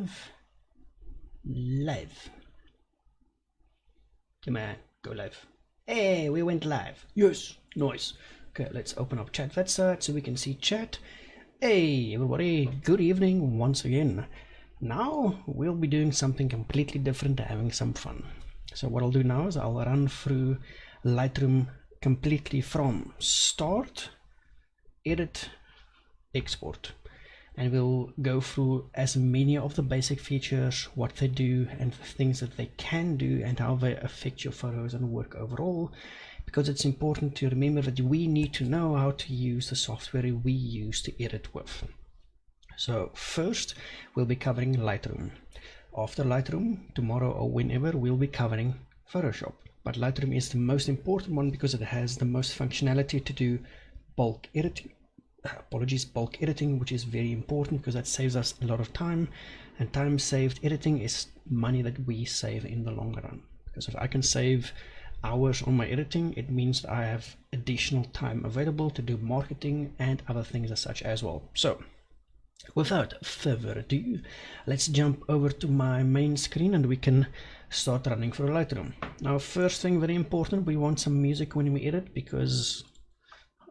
live. Live. Come on, go live. Hey, we went live. Yes, nice. Okay, let's open up chat that side so we can see chat. Hey everybody, good evening once again. Now we'll be doing something completely different, having some fun. So what I'll do now is I'll run through Lightroom completely from start, edit, export. And we'll go through as many of the basic features, what they do and the things that they can do and how they affect your photos and work overall, because it's important to remember that we need to know how to use the software we use to edit with. So first we'll be covering Lightroom. After Lightroom, tomorrow or whenever, we'll be covering Photoshop. But Lightroom is the most important one because it has the most functionality to do bulk editing. Bulk editing, which is very important because that saves us a lot of time, and time saved editing is money that we save in the long run. Because if I can save hours on my editing, it means that I have additional time available to do marketing and other things as such as well. So without further ado, let's jump over to my main screen and we can start running through Lightroom. Now first thing, very important, we want some music when we edit because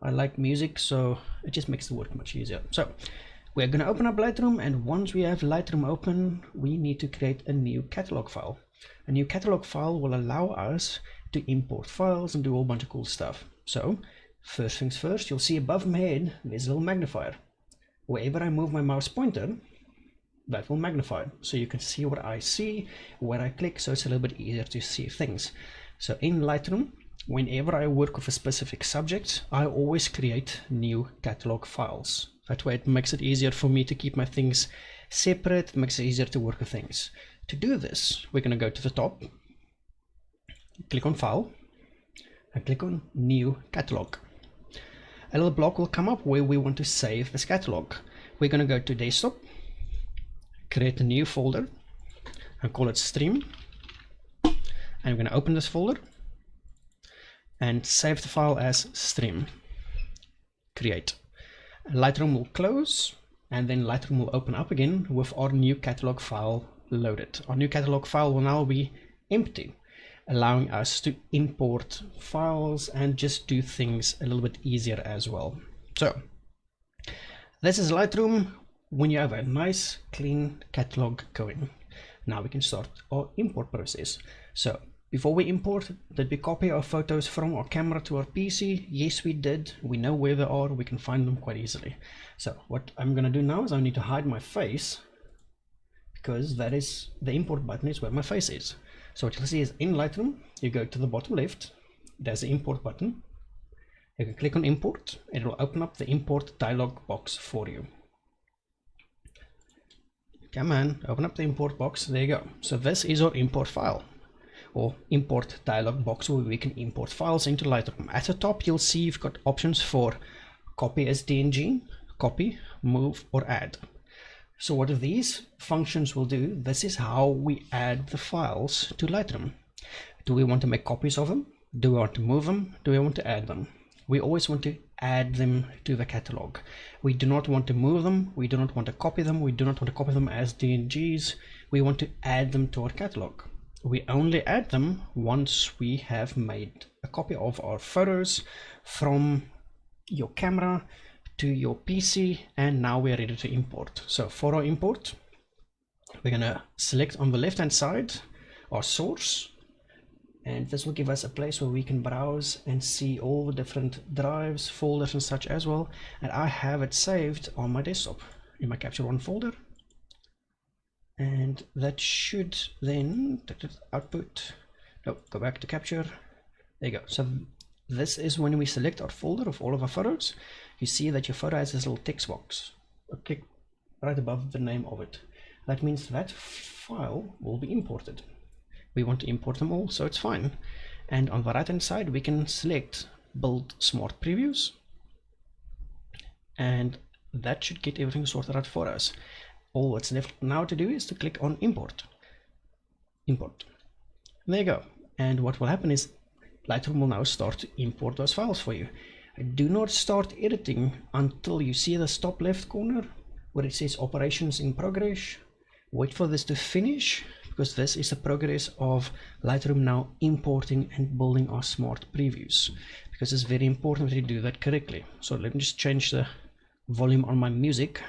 I like music, so it just makes the work much easier. So we're going to open up Lightroom, and once we have Lightroom open, we need to create a new catalog file. A new catalog file will allow us to import files and do a whole bunch of cool stuff. So first things first, you'll see above my head there's a little magnifier. Wherever I move my mouse pointer, that will magnify it, so you can see what I see where I click, so it's a little bit easier to see things. So in Lightroom, whenever I work with a specific subject, I always create new catalog files. That way it makes it easier for me to keep my things separate, it makes it easier to work with things. To do this, we're going to go to the top, click on File, and click on New Catalog. A little block will come up where we want to save this catalog. We're going to go to Desktop, create a new folder, and call it Stream. And we're going to open this folder and save the file as stream. Create. Lightroom will close, and then Lightroom will open up again with our new catalog file loaded. Our new catalog file will now be empty, allowing us to import files and just do things a little bit easier as well. So this is Lightroom when you have a nice clean catalog going. Now we can start our import process. So before we import, did we copy our photos from our camera to our PC? Yes, we did. We know where they are. We can find them quite easily. So what I'm going to do now is I need to hide my face, because that is the import button is where my face is. So what you'll see is in Lightroom, you go to the bottom left, there's the import button. You can click on import, and it will open up the import dialog box for you. Come on, open up the import box. There you go. So this is our import file, or import dialog box, where we can import files into Lightroom. At the top, you'll see you've got options for copy as DNG, copy, move, or add. So what these functions will do, this is how we add the files to Lightroom. Do we want to make copies of them? Do we want to move them? Do we want to add them? We always want to add them to the catalog. We do not want to move them. We do not want to copy them. We do not want to copy them as DNGs. We want to add them to our catalog. We only add them once we have made a copy of our photos from your camera to your PC, and now we're ready to import. So for our import, we're going to select on the left hand side our source, and this will give us a place where we can browse and see all the different drives, folders and such as well. And I have it saved on my desktop in my Capture One folder. And that should then output, no, go back to capture. There you go. So this is when we select our folder of all of our photos. You see that your photo has this little text box, okay, right above the name of it. That means that file will be imported. We want to import them all, so it's fine. And on the right hand side, we can select build smart previews, and that should get everything sorted out for us. All that's left now to do is to click on import. Import. There you go. And what will happen is Lightroom will now start to import those files for you. Do not start editing until you see the top left corner where it says operations in progress. wait for this to finish, because this is the progress of Lightroom now importing and building our smart previews, because it's very important that you do that correctly. So let me just change the volume on my music,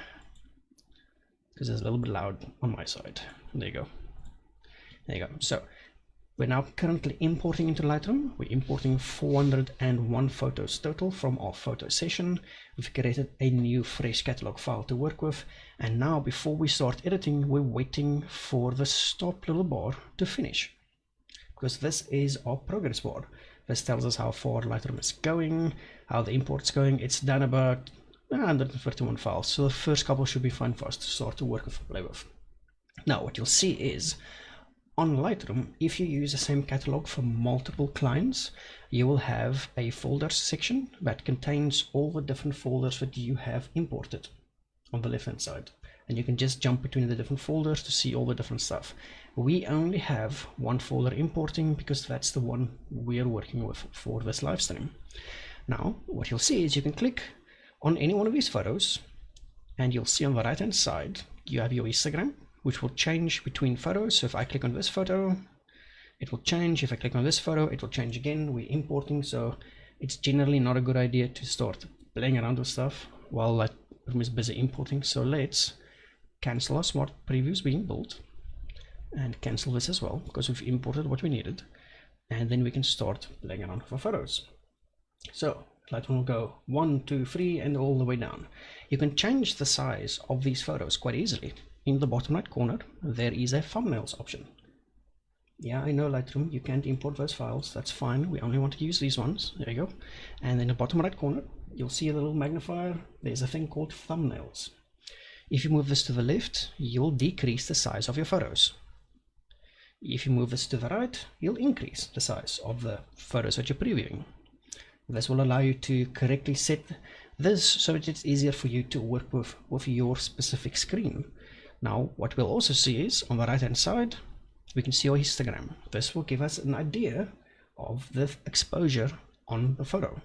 because it's a little bit loud on my side. There you go. There you go. So we're now currently importing into Lightroom. We're importing 401 photos total from our photo session. We've created a new fresh catalog file to work with. And now before we start editing, we're waiting for the stop little bar to finish, because this is our progress bar. This tells us how far Lightroom is going, how the import's going. It's done about 151 files. So the first couple should be fine for us to start to work with and play with. Now what you'll see is, on Lightroom, if you use the same catalog for multiple clients, you will have a folders section that contains all the different folders that you have imported on the left hand side, and you can just jump between the different folders to see all the different stuff. We only have one folder importing because that's the one we are working with for this live stream. Now what you'll see is you can click on any one of these photos and you'll see on the right hand side you have your histogram, which will change between photos. So if I click on this photo, it will change. If I click on this photo, it will change again. We're importing, so it's generally not a good idea to start playing around with stuff while Lightroom is busy importing. So let's cancel our smart previews being built and cancel this as well, because we've imported what we needed, and then we can start playing around with our photos. So Lightroom will go 1, 2, 3 and all the way down. You can change the size of these photos quite easily. In the bottom right corner, there is a thumbnails option. Yeah, I know Lightroom, you can't import those files. That's fine. We only want to use these ones. There you go. And in the bottom right corner, you'll see a little magnifier. There's a thing called thumbnails. If you move this to the left, you'll decrease the size of your photos. If you move this to the right, you'll increase the size of the photos that you're previewing. This will allow you to correctly set this so that it's easier for you to work with your specific screen. Now what we'll also see is on the right hand side we can see our histogram. This will give us an idea of the exposure on the photo.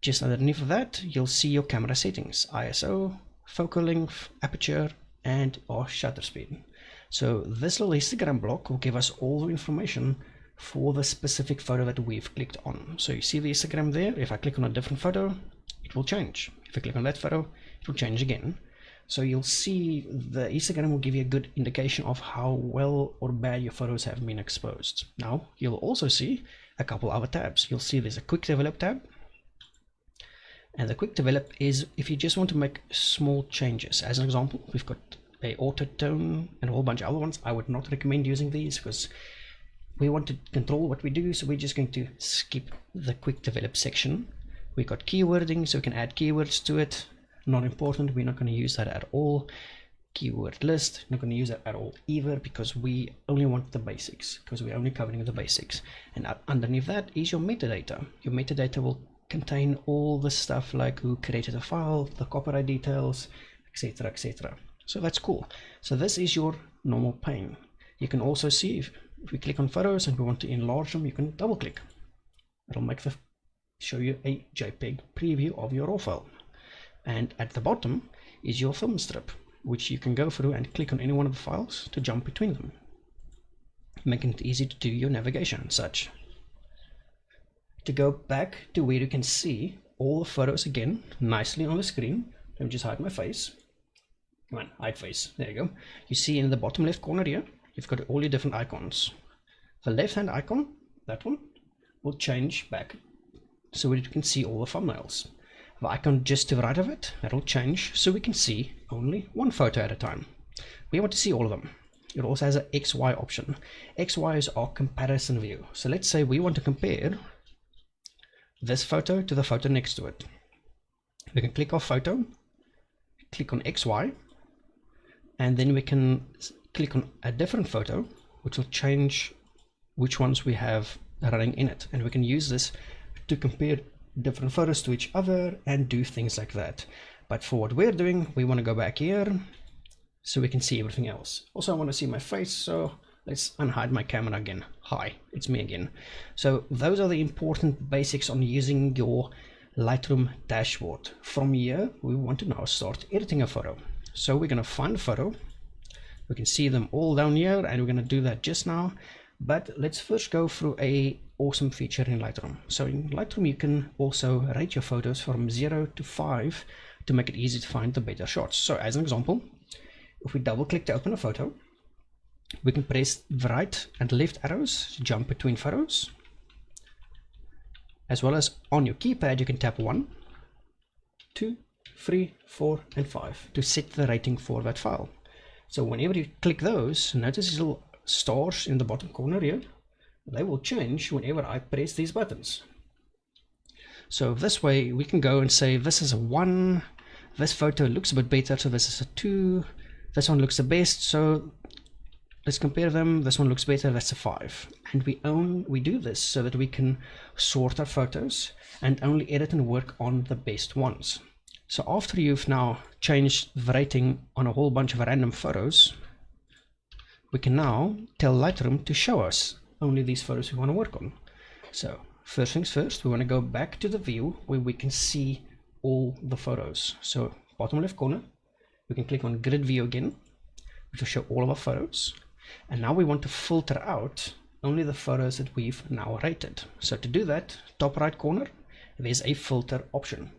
Just underneath of that you'll see your camera settings, ISO, focal length, aperture and our shutter speed. So this little histogram block will give us all the information for the specific photo that we've clicked on. So you see the histogram there. If I click on a different photo, it will change. If I click on that photo, it will change again. So you'll see the histogram will give you a good indication of how well or bad your photos have been exposed. Now you'll also see a couple other tabs. You'll see there's a quick develop tab, and the quick develop is if you just want to make small changes. As an example, we've got a auto tone and a whole bunch of other ones. I would not recommend using these because we want to control what we do, so we're just going to skip the quick develop section. We've got keywording, so we can add keywords to it. Not important, we're not going to use that at all. Keyword list, not going to use that at all either, because we only want the basics, because we're only covering the basics. And underneath that is your metadata. Your metadata will contain all the stuff like who created a file, the copyright details, etc, etc. So that's cool. So this is your normal pane. You can also see if we click on photos and we want to enlarge them, you can double click. It'll show you a JPEG preview of your raw file. And at the bottom is your film strip, which you can go through and click on any one of the files to jump between them, making it easy to do your navigation and such. To go back to where you can see all the photos again nicely on the screen, let me just hide my face. Come on, hide face. There you go. You see in the bottom left corner here, you've got all your different icons. The left hand icon, that one, will change back so that you can see all the thumbnails. The icon just to the right of it, that'll change so we can see only one photo at a time. We want to see all of them. It also has an XY option. XY is our comparison view. So let's say we want to compare this photo to the photo next to it. We can click our photo, click on XY, and then we can click on a different photo, which will change which ones we have running in it. And we can use this to compare different photos to each other and do things like that. But for what we're doing, we want to go back here so we can see everything else. Also, I want to see my face, so let's unhide my camera again. Hi, it's me again. So those are the important basics on using your Lightroom dashboard. From here, we want to now start editing a photo. So we're going to find a photo, We can see them all down here, and we're going to do that just now. But let's first go through a awesome feature in Lightroom. So in Lightroom, you can also rate your photos from 0 to 5 to make it easy to find the better shots. So as an example, if we double click to open a photo, we can press the right and left arrows to jump between photos. As well as on your keypad, you can tap 1, 2, 3, 4, and 5 to set the rating for that file. So whenever you click those, notice these little stars in the bottom corner here. They will change whenever I press these buttons. So this way we can go and say this is a 1, this photo looks a bit better, so this is a 2, this one looks the best, so let's compare them. This one looks better, that's a 5. And we do this so that we can sort our photos and only edit and work on the best ones. So after you've now changed the rating on a whole bunch of random photos, we can now tell Lightroom to show us only these photos we want to work on. So first things first, we want to go back to the view where we can see all the photos. So bottom left corner, we can click on grid view again, which will show all of our photos. And now we want to filter out only the photos that we've now rated. So to do that, top right corner, there's a filter option.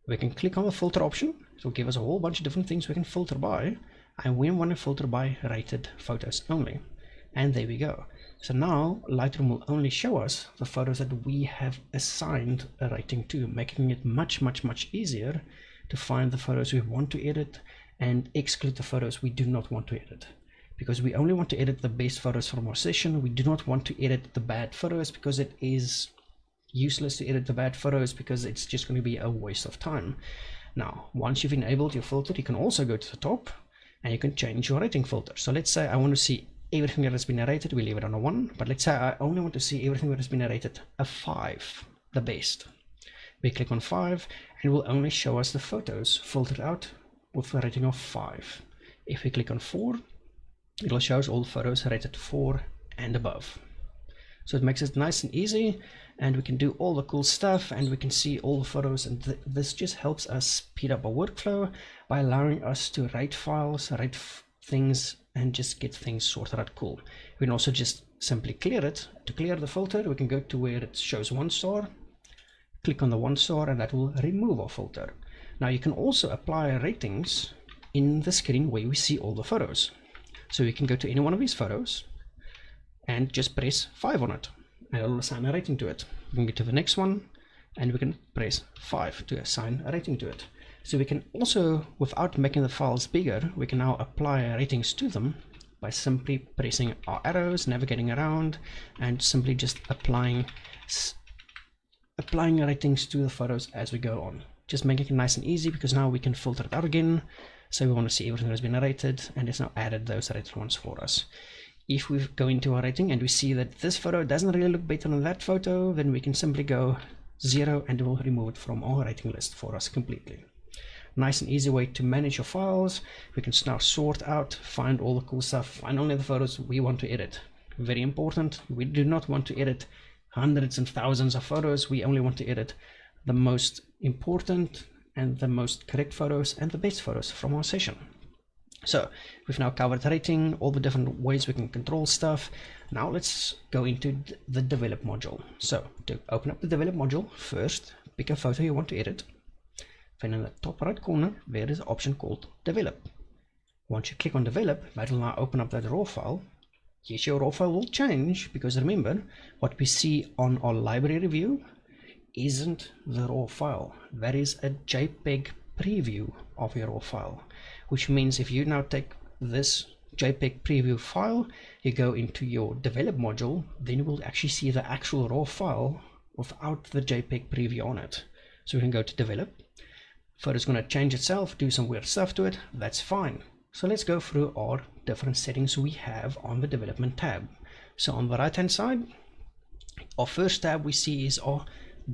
We can click on the filter option. It will give us a whole bunch of different things we can filter by, and we want to filter by rated photos only. And there we go. So now Lightroom will only show us the photos that we have assigned a rating to, making it much easier to find the photos we want to edit and exclude the photos we do not want to edit. Because we only want to edit the best photos from our session. We do not want to edit the bad photos, because it is useless to edit the bad photos, because it's just going to be a waste of time. Now, once you've enabled your filter, you can also go to the top and you can change your rating filter. So let's say I want to see everything that has been rated, we leave it on a 1, but let's say I only want to see everything that has been rated a 5, the best. We click on 5 and it will only show us the photos filtered out with a rating of 5. If we click on 4, it will show us all photos rated 4 and above. So it makes it nice and easy, and we can do all the cool stuff, and we can see all the photos, and this just helps us speed up our workflow by allowing us to rate files, rate things, and just get things sorted out cool. We can also just simply clear it. To clear the filter, we can go to where it shows 1 star, click on the 1 star, and that will remove our filter. Now you can also apply ratings in the screen where we see all the photos. So we can go to any one of these photos and just press 5 on it, and it will assign a rating to it. We can go to the next one and we can press 5 to assign a rating to it. So we can also, without making the files bigger, we can now apply ratings to them by simply pressing our arrows, navigating around, and simply just applying ratings to the photos as we go on. Just making it nice and easy, because now we can filter it out again. So we want to see everything that has been rated, and it's now added those rated ones for us. If we go into our rating and we see that this photo doesn't really look better than that photo, then we can simply go 0 and it will remove it from our rating list for us completely. Nice and easy way to manage your files. We can now sort out, find all the cool stuff, find only the photos we want to edit. Very important, we do not want to edit hundreds and thousands of photos. We only want to edit the most important and the most correct photos and the best photos from our session. So we've now covered rating, all the different ways we can control stuff. Now let's go into the develop module. So to open up the develop module, first pick a photo you want to edit. Then in the top right corner, there is an option called develop. Once you click on develop, that will now open up that raw file. Yes, your raw file will change, because remember, what we see on our library view isn't the raw file. That is a JPEG preview of your raw file, which means if you now take this JPEG preview file, you go into your develop module, then you will actually see the actual raw file without the JPEG preview on it. So we can go to develop. Photo's going to change itself, do some weird stuff to it. That's fine. So let's go through our different settings we have on the development tab. So on the right hand side, our first tab we see is our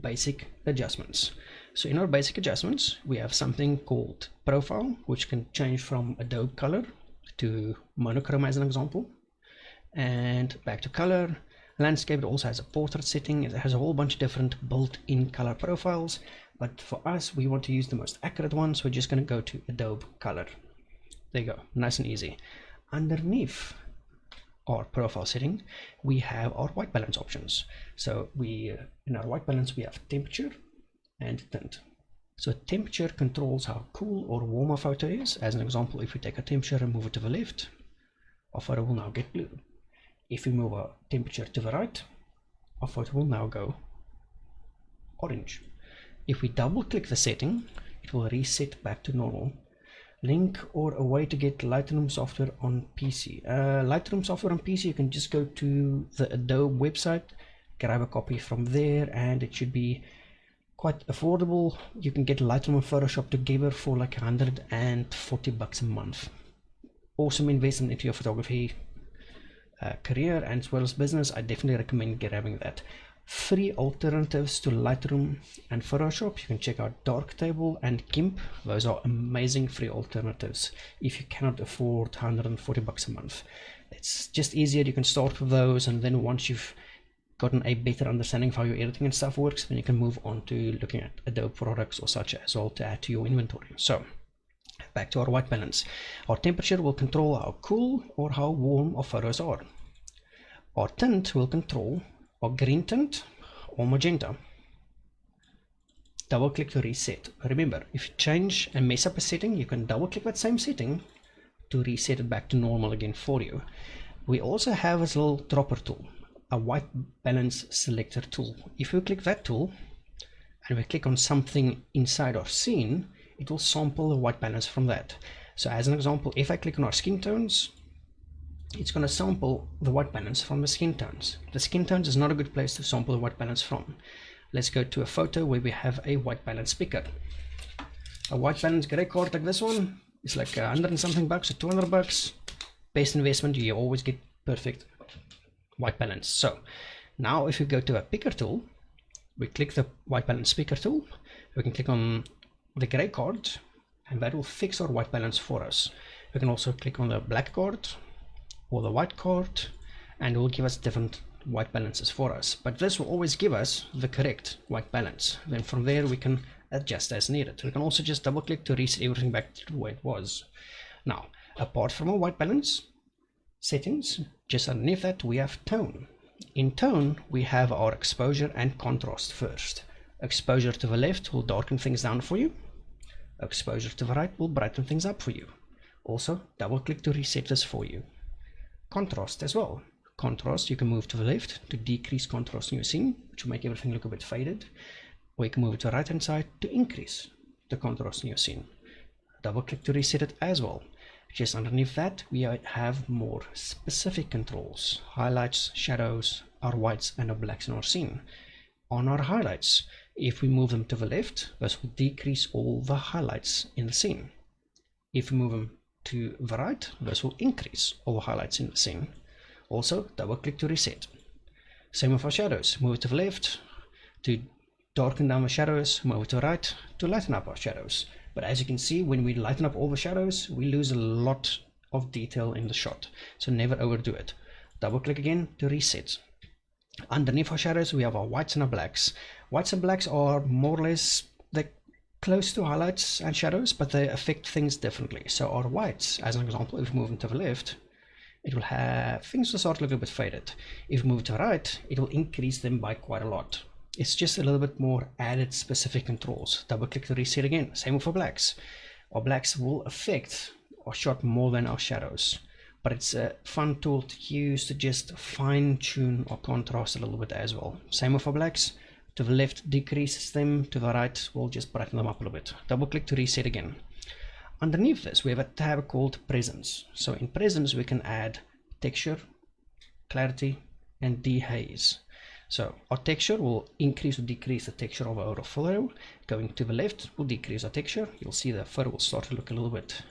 basic adjustments. So in our basic adjustments, we have something called profile, which can change from Adobe color to monochrome as an example, and back to color. Landscape, it also has a portrait setting. It has a whole bunch of different built-in color profiles, but for us, we want to use the most accurate one, so we're just going to go to Adobe color. There you go, nice and easy. underneath our profile setting, we have our white balance options. So in our white balance, we have temperature and tint. So temperature controls how cool or warm a photo is. As an example, if we take a temperature and move it to the left, our photo will now get blue. If we move our temperature to the right, our photo will now go orange. If we double click the setting, it will reset back to normal. Link or a way to get Lightroom software on PC. Lightroom software on PC, you can just go to the Adobe website, grab a copy from there, and it should be quite affordable. You can get Lightroom and Photoshop together for like $140 a month. Awesome investment into your photography career and as well as business. I definitely recommend grabbing that. Free alternatives to Lightroom and Photoshop, you can check out Darktable and GIMP. Those are amazing free alternatives if you cannot afford $140 a month. It's just easier. You can start with those, and then once you've gotten a better understanding of how your editing and stuff works, then you can move on to looking at Adobe products or such as well to add to your inventory. So back to our white balance. Our temperature will control how cool or how warm our photos are. Our tint will control our green tint or magenta. Double click to reset. Remember, if you change and mess up a setting, you can double click that same setting to reset it back to normal again for you. We also have this little dropper tool, a white balance selector tool. If we click that tool and we click on something inside our scene, it will sample the white balance from that. So as an example, if I click on our skin tones, it's going to sample the white balance from the skin tones. The skin tones is not a good place to sample the white balance from. Let's go to a photo where we have a white balance picker. A white balance gray card like this one is like $100 and something or $200. Best investment. You always get perfect white balance. So now if we go to a picker tool, we click the white balance picker tool, we can click on the gray card and that will fix our white balance for us. We can also click on the black card or the white card and it will give us different white balances for us, but this will always give us the correct white balance. Then from there we can adjust as needed. We can also just double click to reset everything back to the way it was. Now apart from our white balance settings, just underneath that we have tone. In tone we have our exposure and contrast first. Exposure to the left will darken things down for you. Exposure to the right will brighten things up for you. Also double click to reset this for you. Contrast as well. Contrast, you can move to the left to decrease contrast in your scene, which will make everything look a bit faded, or you can move it to the right hand side to increase the contrast in your scene. Double click to reset it as well. Just underneath that we have more specific controls: highlights, shadows, our whites and our blacks in our scene. On our highlights, if we move them to the left, this will decrease all the highlights in the scene. If we move them to the right, this will increase all the highlights in the scene. Also double click to reset. Same with our shadows. Move it to the left to darken down the shadows, move it to the right to lighten up our shadows. But as you can see, when we lighten up all the shadows, we lose a lot of detail in the shot, so never overdo it. Double click again to reset. Underneath our shadows we have our whites and our blacks. Whites and blacks are more or less close to highlights and shadows, but they affect things differently. So our whites, as an example, if we move them to the left, it will have things will start to look a bit faded. If we move to the right, it will increase them by quite a lot. It's just a little bit more added specific controls. Double click to reset again. Same with our blacks. Our blacks will affect our shot more than our shadows, but it's a fun tool to use to just fine tune our contrast a little bit as well. Same with our blacks. To the left decreases them, to the right will just brighten them up a little bit. Double click to reset again. Underneath this we have a tab called presence. So in presence we can add texture, clarity and dehaze. So our texture will increase or decrease the texture of our photo. Going to the left will decrease our texture. You'll see the photo will start to look a little bit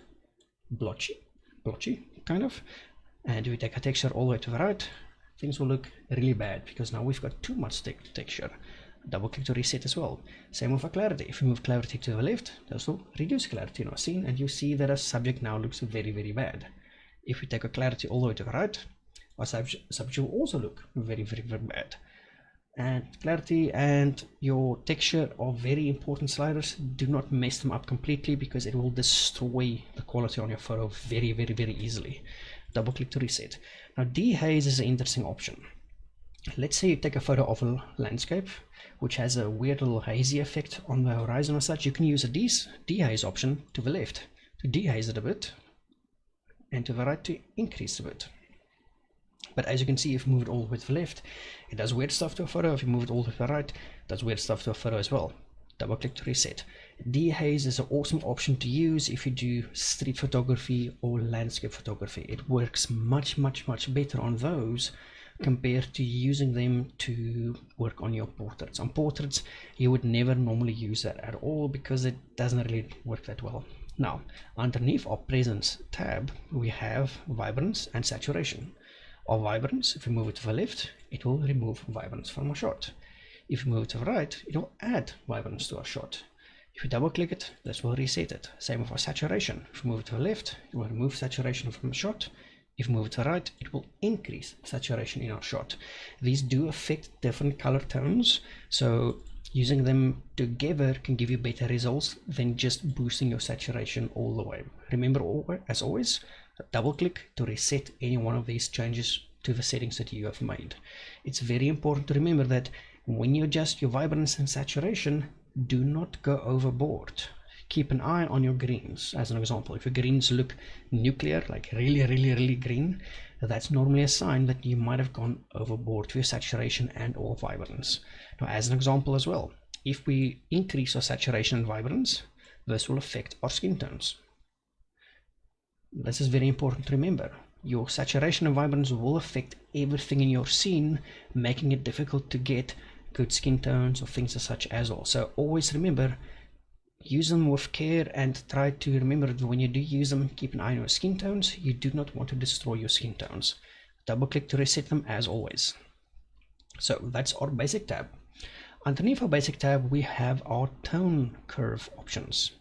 blotchy kind of. And if we take a texture all the way to the right, things will look really bad because now we've got too much texture. Double click to reset as well. Same with our clarity. If we move clarity to the left, this will reduce clarity in our scene and you see that our subject now looks very, very bad. If we take our clarity all the way to the right, our subject will also look very, very, very bad. And clarity and your texture are very important sliders. Do not mess them up completely because it will destroy the quality on your photo very, very, very easily. double click to reset. Now dehaze is an interesting option. Let's say you take a photo of a landscape which has a weird little hazy effect on the horizon or such. You can use a dehaze option to the left to dehaze it a bit, and to the right to increase a bit. But as you can see, if you move it all the way to the left, it does weird stuff to a photo. If you move it all to the right, it does weird stuff to a photo as well. Double click to reset. Dehaze is an awesome option to use if you do street photography or landscape photography. It works much better on those compared to using them to work on your portraits. On portraits, you would never normally use that at all because it doesn't really work that well. Now, underneath our presence tab, we have vibrance and saturation. Our vibrance, if we move it to the left, it will remove vibrance from our shot. If you move it to the right, it will add vibrance to our shot. If you double click it, this will reset it. Same with our saturation. If you move it to the left, it will remove saturation from the shot. If you move it to the right, it will increase saturation in our shot. These do affect different color tones, so using them together can give you better results than just boosting your saturation all the way. Remember, as always, double click to reset any one of these changes to the settings that you have made. It's very important to remember that when you adjust your vibrance and saturation, do not go overboard. Keep an eye on your greens. As an example, if your greens look nuclear, like really green, that's normally a sign that you might have gone overboard with your saturation and or vibrance. Now, as an example as well, if we increase our saturation and vibrance, this will affect our skin tones. This is very important to remember. Your saturation and vibrance will affect everything in your scene, making it difficult to get good skin tones or things as such as well. So always remember, use them with care, and try to remember that when you do use them, keep an eye on your skin tones. You do not want to destroy your skin tones. Double click to reset them as always. So that's our basic tab. Underneath our basic tab, we have our tone curve options.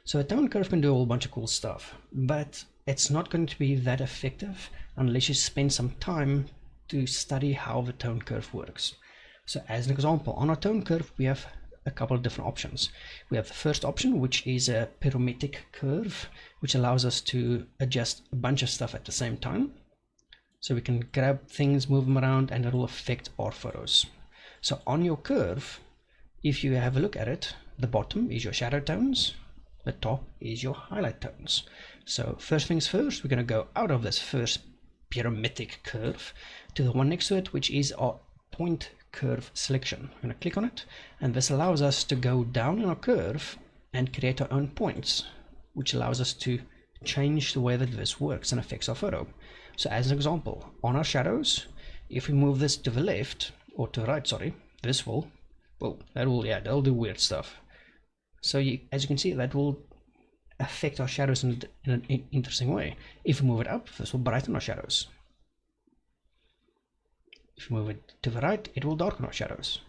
So a tone curve can do a whole bunch of cool stuff, but it's not going to be that effective unless you spend some time to study how the tone curve works. So as an example, on our tone curve, we have a couple of different options. We have the first option, which is a pyrometric curve, which allows us to adjust a bunch of stuff at the same time. So we can grab things, move them around, and it will affect our photos. So on your curve, if you have a look at it, the bottom is your shadow tones, the top is your highlight tones. So first things first, we're going to go out of this first pyrometric curve to the one next to it, which is our point curve selection. I'm going to click on it, and this allows us to go down in our curve and create our own points, which allows us to change the way that this works and affects our photo. So as an example, on our shadows, if we move this to the left, or to the right, sorry, this will, well, that'll do weird stuff. So as you can see, that will affect our shadows in an interesting way. If we move it up, this will brighten our shadows. If we move it to the right, it will darken our shadows.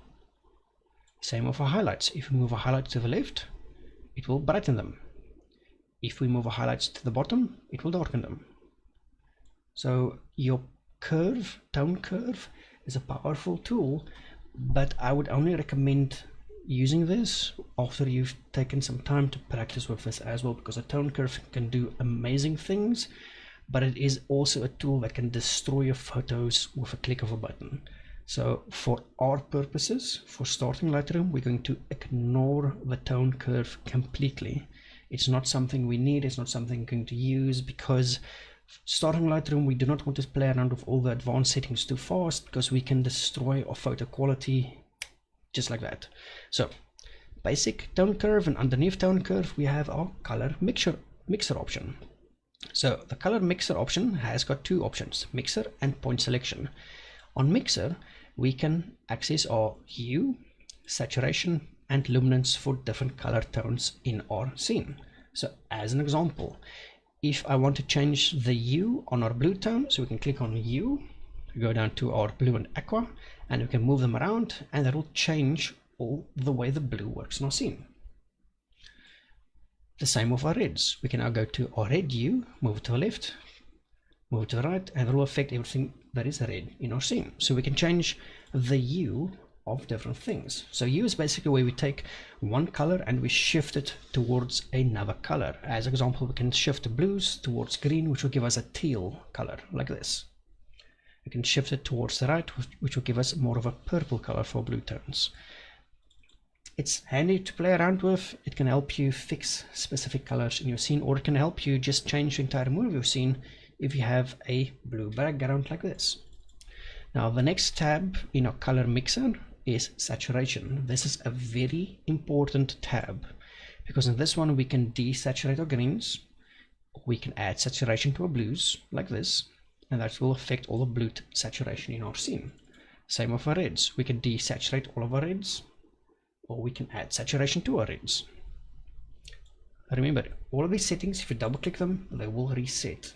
Same with our highlights. If we move our highlights to the left, it will brighten them. If we move our highlights to the bottom, it will darken them. So your curve, tone curve, is a powerful tool, but I would only recommend using this after you've taken some time to practice with this as well, because a tone curve can do amazing things, but it is also a tool that can destroy your photos with a click of a button. So for our purposes, for starting Lightroom, we're going to ignore the tone curve completely. It's not something we need, it's not something we're going to use, because starting Lightroom, we do not want to play around with all the advanced settings too fast, because we can destroy our photo quality just like that. So basic tone curve, and underneath tone curve we have our color mixer option. So the color mixer option has got two options, mixer and point selection. On mixer, we can access our hue, saturation and luminance for different color tones in our scene. So as an example, if I want to change the hue on our blue tone, so we can click on hue, go down to our blue and aqua, and we can move them around, and that will change all the way the blue works in our scene. The same with our reds. We can now go to our red hue, move it to the left, move it to the right, and it will affect everything that is red in our scene. So we can change the hue of different things. So hue is basically where we take one color and we shift it towards another color. As an example, we can shift the blues towards green, which will give us a teal color like this. We can shift it towards the right, which will give us more of a purple color for blue tones. It's handy to play around with. It can help you fix specific colors in your scene, or it can help you just change the entire mood of your scene if you have a blue background like this. Now the next tab in our color mixer is saturation. This is a very important tab because in this one we can desaturate our greens, we can add saturation to our blues like this, and that will affect all the blue saturation in our scene. Same with our reds. We can desaturate all of our reds, or we can add saturation to our reds. Remember, all of these settings, if you double click them, they will reset.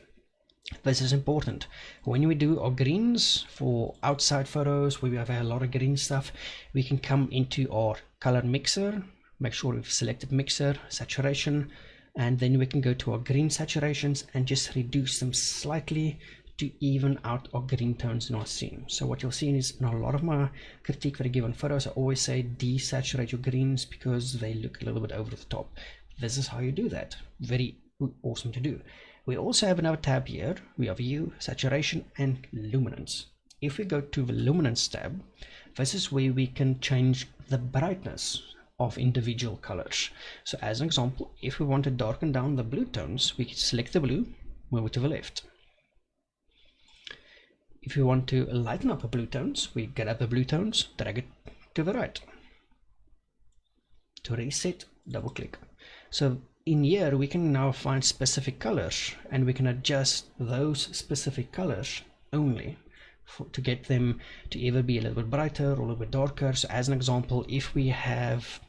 This is important. When we do our greens for outside photos where we have a lot of green stuff, we can come into our color mixer, make sure we've selected mixer, saturation, and then we can go to our green saturations and just reduce them slightly to even out our green tones in our scene. So what you'll see is in a lot of my critique that I give on photos, I always say desaturate your greens because they look a little bit over the top. This is how you do that. Very awesome to do. We also have another tab here. We have hue, saturation, and luminance. If we go to the luminance tab, this is where we can change the brightness of individual colors. So as an example, if we want to darken down the blue tones, we can select the blue, move it to the left. If we want to lighten up the blue tones, we grab the blue tones, drag it to the right. To reset, double click. So in here we can now find specific colors and we can adjust those specific colors only to get them to either be a little bit brighter or a little bit darker. So as an example, if we have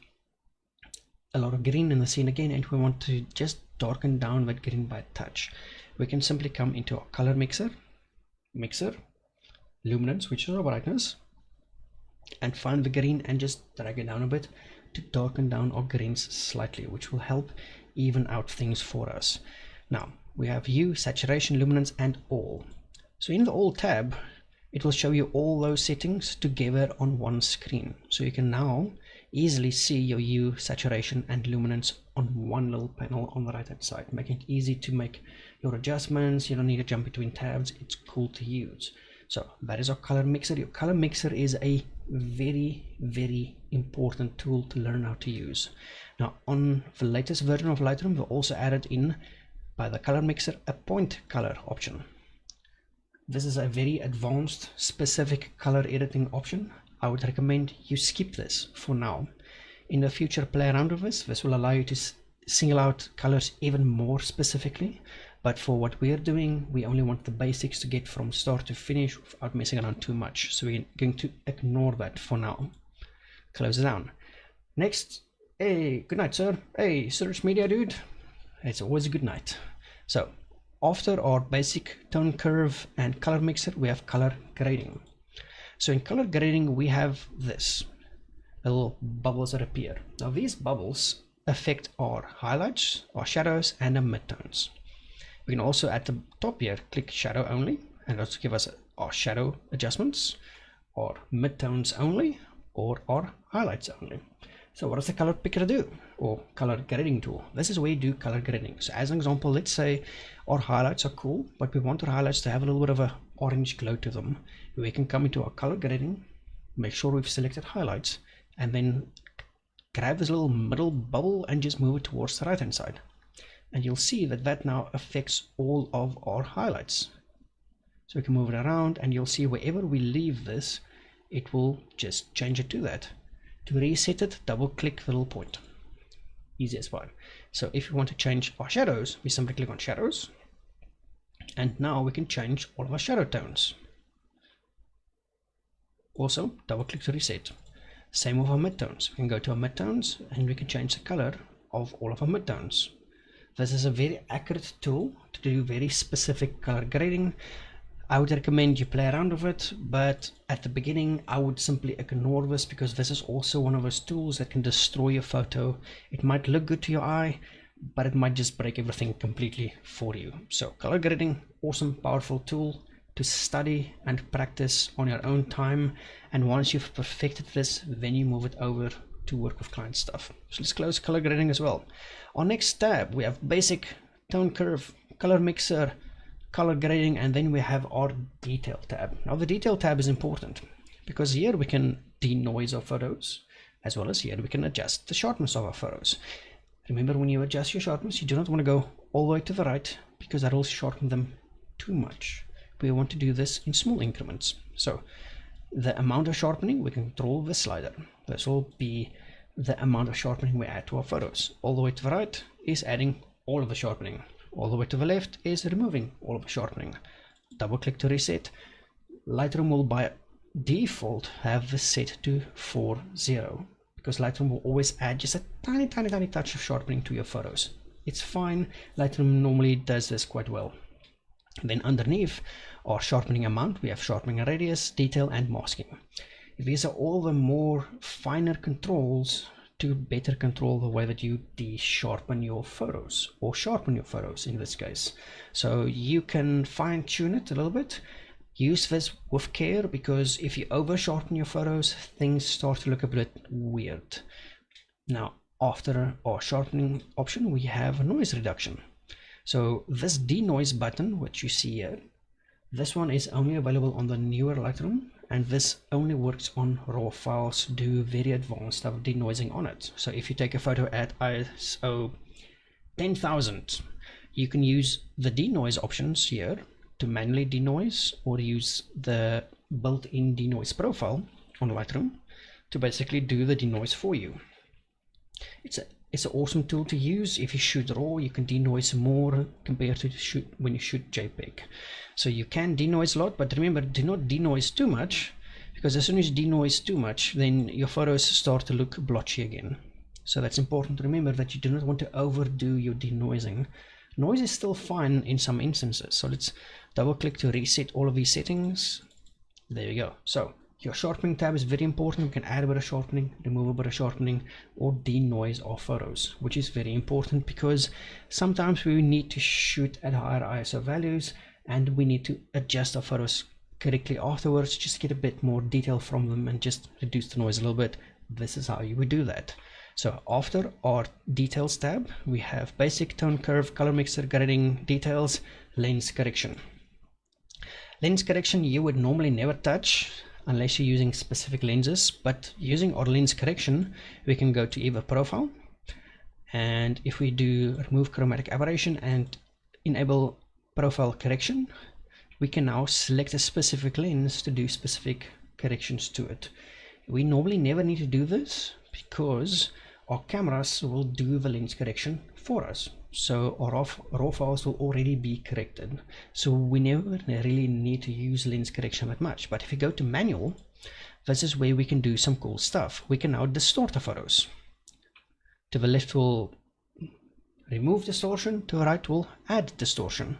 a lot of green in the scene again and we want to just darken down that green by a touch, we can simply come into our color mixer, luminance, which is our brightness, and find the green and just drag it down a bit to darken down our greens slightly, which will help even out things for us. Now we have hue, saturation, luminance, and all. So in the all tab, it will show you all those settings together on one screen. So you can now easily see your hue, saturation, and luminance on one little panel on the right hand side, making it easy to make your adjustments. You don't need to jump between tabs. It's cool to use. So that is our color mixer. Your color mixer is a very important tool to learn how to use. Now on the latest version of Lightroom, we also added in by the color mixer a point color option. This is a very advanced specific color editing option. I would recommend you skip this for now. In the future, play around with this. This will allow you to single out colors even more specifically. But for what we're doing, we only want the basics to get from start to finish without messing around too much. So we're going to ignore that for now. Close it down. Next, hey, good night, sir. Hey, search media dude. It's always a good night. So after our basic tone curve and color mixer, we have color grading. So in color grading, we have this little bubbles that appear. Now these bubbles affect our highlights, our shadows, and our midtones. We can also at the top here click shadow only, and also give us our shadow adjustments, or midtones only, or our highlights only. So what does the color picker do, or color grading tool? This is where you do color grading. So as an example, let's say our highlights are cool, but we want our highlights to have a little bit of a orange glow to them. We can come into our color grading, make sure we've selected highlights, and then grab this little middle bubble and just move it towards the right hand side. And you'll see that that now affects all of our highlights. So we can move it around, and you'll see wherever we leave this, it will just change it to that. To reset it, double click the little point. Easy as far. So if you want to change our shadows, we simply click on shadows, and now we can change all of our shadow tones. Also double click to reset. Same with our midtones. We can go to our midtones and we can change the color of all of our midtones. This is a very accurate tool to do very specific color grading. I would recommend you play around with it, but at the beginning I would simply ignore this, because this is also one of those tools that can destroy your photo. It might look good to your eye, but it might just break everything completely for you. So color grading, awesome, powerful tool to study and practice on your own time, and once you've perfected this, then you move it over to work with client stuff. So let's close color grading as well. Our next tab, we have basic, tone curve, color mixer, color grading, and then we have our detail tab. Now the detail tab is important because here we can denoise our photos, as well as here we can adjust the sharpness of our photos. Remember, when you adjust your sharpness, you do not want to go all the way to the right because that will sharpen them too much. We want to do this in small increments. So the amount of sharpening, we can control the slider. This will be the amount of sharpening we add to our photos. All the way to the right is adding all of the sharpening. All the way to the left is removing all of the sharpening. Double click to reset. Lightroom will by default have this set to 4:0 because Lightroom will always add just a tiny touch of sharpening to your photos. It's fine. Lightroom normally does this quite well. Then underneath our sharpening amount, we have sharpening radius, detail, and masking. These are all the more finer controls to better control the way that you de-sharpen your photos, or sharpen your photos in this case. So you can fine tune it a little bit. Use this with care, because if you over sharpen your photos, things start to look a bit weird. Now, after our sharpening option, we have noise reduction. So this denoise button, which you see here, this one is only available on the newer Lightroom, and this only works on raw files, do very advanced stuff denoising on it. So if you take a photo at ISO 10,000, you can use the denoise options here to manually denoise, or use the built-in denoise profile on Lightroom to basically do the denoise for you. It's an awesome tool to use. If you shoot raw, you can denoise more compared to when you shoot JPEG. So you can denoise a lot, but remember, do not denoise too much, because as soon as you denoise too much, then your photos start to look blotchy again. So that's important to remember, that you do not want to overdo your denoising. Noise is still fine in some instances. So let's double click to reset all of these settings. There you go. So your sharpening tab is very important. You can add a bit of sharpening, remove a bit of sharpening, or denoise our photos, which is very important because sometimes we need to shoot at higher ISO values and we need to adjust our photos correctly afterwards, just get a bit more detail from them and just reduce the noise a little bit. This is how you would do that. So after our details tab, we have basic, tone curve, color mixer, grading, details, lens correction. Lens correction you would normally never touch unless you're using specific lenses, but using our lens correction, we can go to either profile, and if we do remove chromatic aberration and enable profile correction, we can now select a specific lens to do specific corrections to it. We normally never need to do this because our cameras will do the lens correction for us. So our raw files will already be corrected. So we never really need to use lens correction that much. But if you go to manual, this is where we can do some cool stuff. We can now distort the photos. To the left will remove distortion, to the right will add distortion.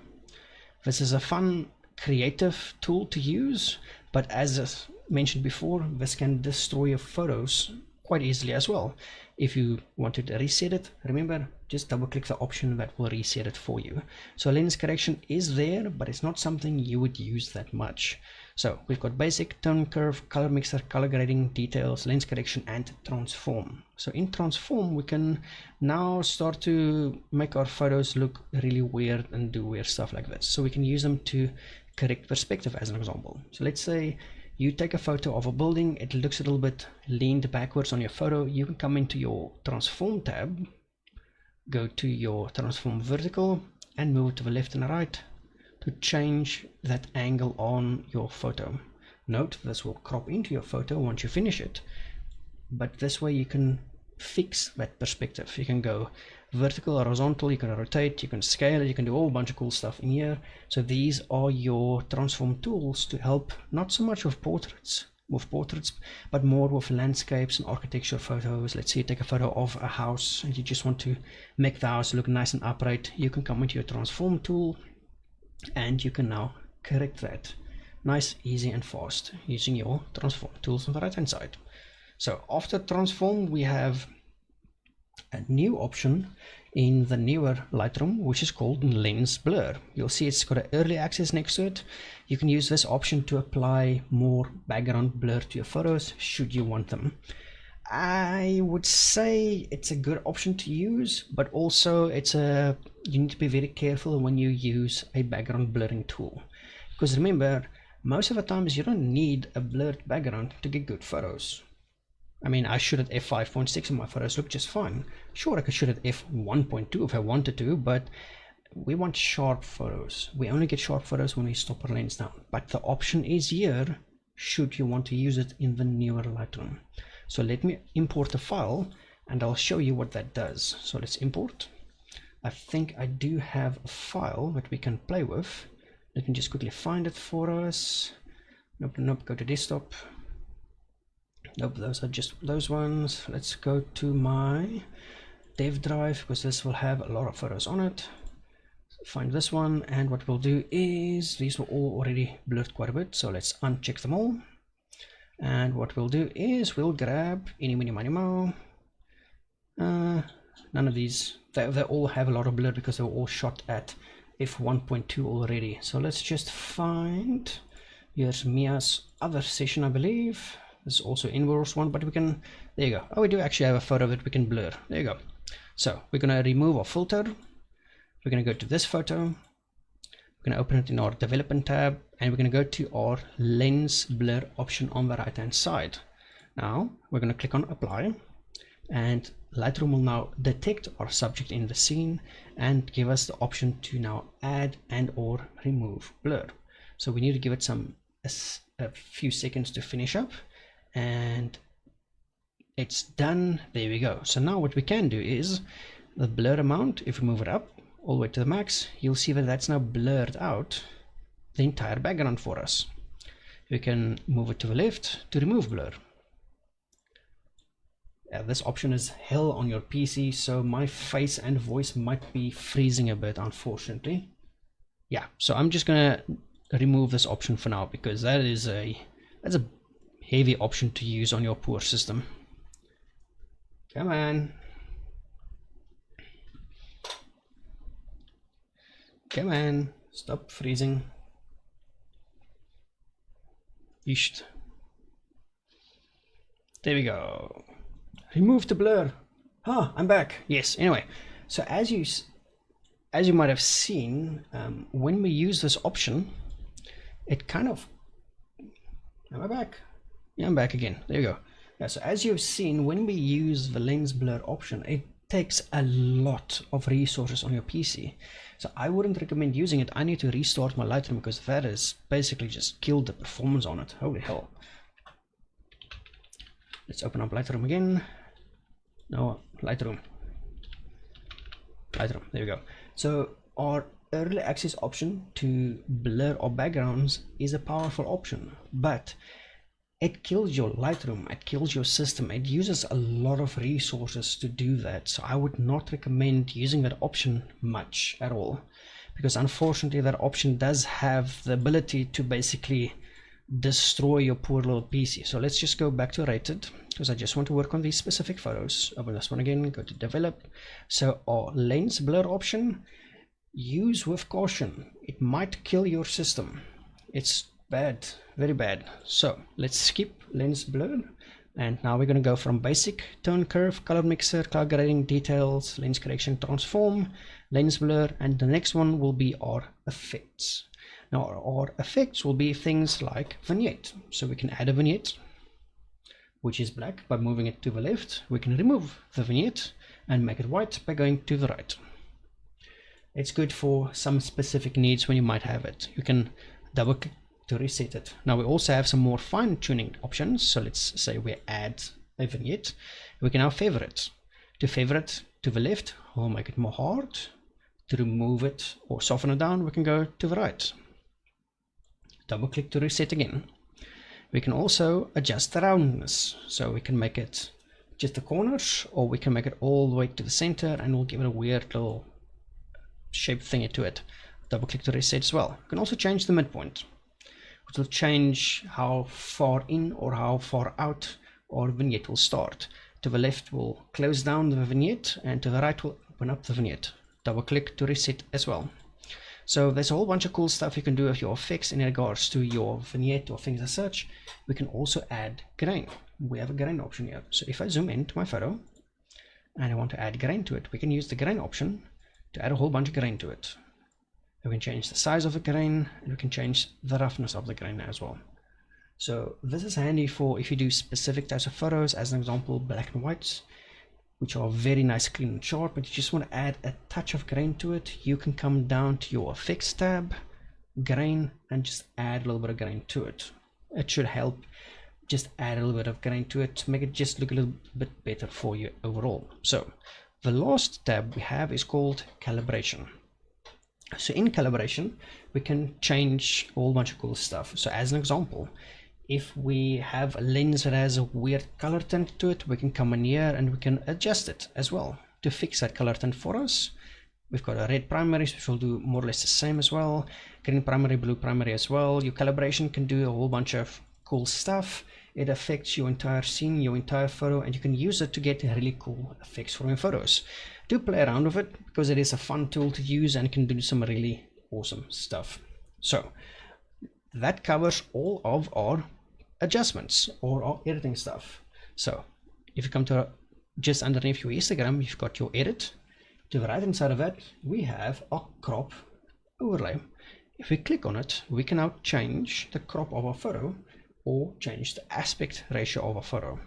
This is a fun, creative tool to use, but as mentioned before, this can destroy your photos quite easily as well. If you wanted to reset it, remember, just double click the option that will reset it for you. So lens correction is there, but it's not something you would use that much. So we've got basic, tone curve, color mixer, color grading, details, lens correction, and transform. So in transform, we can now start to make our photos look really weird and do weird stuff like this. So we can use them to correct perspective as an example. So let's say you take a photo of a building, it looks a little bit leaned backwards on your photo. You can come into your transform tab, go to your transform vertical and move it to the left and the right to change that angle on your photo. Note this will crop into your photo once you finish it, but this way you can fix that perspective. You can go vertical or horizontal, you can rotate, you can scale it, you can do a whole bunch of cool stuff in here. So these are your transform tools to help not so much with portraits, but more with landscapes and architecture photos. Let's say you take a photo of a house and you just want to make the house look nice and upright. You can come into your transform tool and you can now correct that. Nice, easy and fast using your transform tools on the right hand side. So after transform, we have a new option in the newer Lightroom, which is called lens blur. You'll see it's got an early access next to it. You can use this option to apply more background blur to your photos should you want them. I would say it's a good option to use, but also you need to be very careful when you use a background blurring tool, because remember, most of the times you don't need a blurred background to get good photos. I mean, I shoot at f5.6 and my photos look just fine. Sure, I could shoot at f1.2 if I wanted to, but we want sharp photos. We only get sharp photos when we stop our lens down. But the option is here should you want to use it in the newer Lightroom. So let me import a file and I'll show you what that does. So let's import. I think I do have a file that we can play with. Let me just quickly find it for us. Nope, go to desktop. Nope, those are just those ones. Let's go to my dev drive, because this will have a lot of photos on it. Find this one, and what we'll do is, these were all already blurred quite a bit, so let's uncheck them all. And what we'll do is we'll grab any, mini, money, mo. None of these, they all have a lot of blur because they were all shot at f1.2 already. So let's just find, here's Mia's other session, I believe. This is also inverse one, but we can, there you go. Oh, we do actually have a photo that we can blur. There you go. So we're going to remove our filter. We're going to go to this photo. We're going to open it in our development tab, and we're going to go to our lens blur option on the right hand side. Now we're going to click on apply, and Lightroom will now detect our subject in the scene and give us the option to now add and or remove blur. So we need to give it a few seconds to finish up, and it's done. There we go. So now what we can do is the blur amount, if we move it up all the way to the max, you'll see that that's now blurred out the entire background for us. We can move it to the left to remove blur. This option is hell on your PC, so my face and voice might be freezing a bit, unfortunately. Yeah, so I'm just gonna remove this option for now, because that's a heavy option to use on your poor system. Come on. Come on, stop freezing. Yeesh. There we go. Remove the blur. Ah, I'm back. Yes, anyway, so as you might have seen, when we use this option, it kind of, am I back? Yeah, I'm back again. There you go. Yeah, so as you've seen, when we use the lens blur option, it takes a lot of resources on your PC. So I wouldn't recommend using it. I need to restart my Lightroom, because that has basically just killed the performance on it. Holy hell. Let's open up Lightroom again. No, Lightroom, there we go. So our early access option to blur our backgrounds is a powerful option, but it kills your Lightroom, it kills your system. It uses a lot of resources to do that. So I would not recommend using that option much at all, because unfortunately that option does have the ability to basically destroy your poor little PC. So let's just go back to rated, because I just want to work on these specific photos. Open this one again, go to develop. So our lens blur option, use with caution. It might kill your system. It's bad, very bad. So let's skip lens blur, and now we're going to go from basic, tone curve, color mixer, color grading, details, lens correction, transform, lens blur, and the next one will be our effects. Now our effects will be things like vignette. So we can add a vignette, which is black. By moving it to the left, we can remove the vignette and make it white by going to the right. It's good for some specific needs when you might have it. You can double click to reset it. Now we also have some more fine tuning options. So let's say we add a vignette. We can now favor it. To favor it to the left, we'll make it more hard. To remove it or soften it down, we can go to the right. Double click to reset again. We can also adjust the roundness, so we can make it just the corners, or we can make it all the way to the center, and we'll give it a weird little shape thingy to it. Double click to reset as well. You can also change the midpoint, which will change how far in or how far out our vignette will start. To the left will close down the vignette, and to the right will open up the vignette. Double click to reset as well. So there's a whole bunch of cool stuff you can do with your effects in regards to your vignette or things as such. We can also add grain. We have a grain option here. So if I zoom into my photo and I want to add grain to it, we can use the grain option to add a whole bunch of grain to it. We can change the size of the grain, and we can change the roughness of the grain as well. So this is handy for if you do specific types of photos, as an example, black and whites, which are very nice, clean and sharp, but you just want to add a touch of grain to it. You can come down to your effects tab, grain, and just add a little bit of grain to it. It should help just add a little bit of grain to it to make it just look a little bit better for you overall. So the last tab we have is called calibration. So in calibration, we can change a whole bunch of cool stuff. So as an example, if we have a lens that has a weird color tint to it, we can come in here and we can adjust it as well to fix that color tint for us. We've got a red primaries, which will do more or less the same as well. Green primary, blue primary as well. Your calibration can do a whole bunch of cool stuff. It affects your entire scene, your entire photo, and you can use it to get really cool effects from your photos. Do play around with it because it is a fun tool to use and can do some really awesome stuff. So that covers all of our adjustments or our editing stuff. So if you come to just underneath your histogram, you've got your edit. To the right hand side of that, we have our crop overlay. If we click on it, we can now change the crop of our photo or change the aspect ratio of our photo.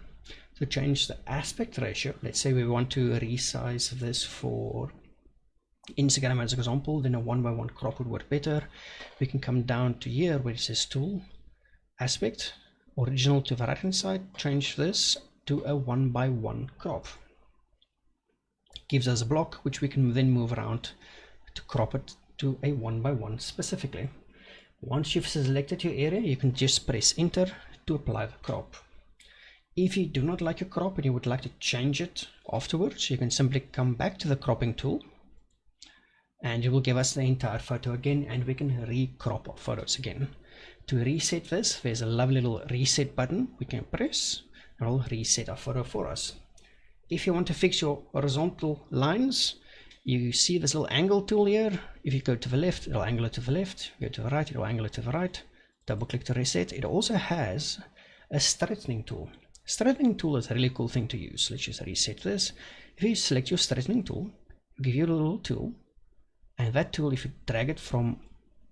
To change the aspect ratio, let's say we want to resize this for Instagram as an example, then a 1:1 crop would work better. We can come down to here where it says tool, aspect, original to the right hand side, change this to a 1:1 crop. Gives us a block which we can then move around to crop it to a 1:1 specifically. Once you've selected your area, you can just press enter to apply the crop. If you do not like your crop and you would like to change it afterwards, you can simply come back to the cropping tool and it will give us the entire photo again, and we can re-crop our photos again. To reset this, there's a lovely little reset button we can press and it will reset our photo for us. If you want to fix your horizontal lines, you see this little angle tool here. If you go to the left, it'll angle it to the left. Go to the right, it'll angle it to the right. Double click to reset. It also has a straightening tool. Straightening tool is a really cool thing to use. Let's just reset this. If you select your straightening tool, it'll give you a little tool, and that tool, if you drag it from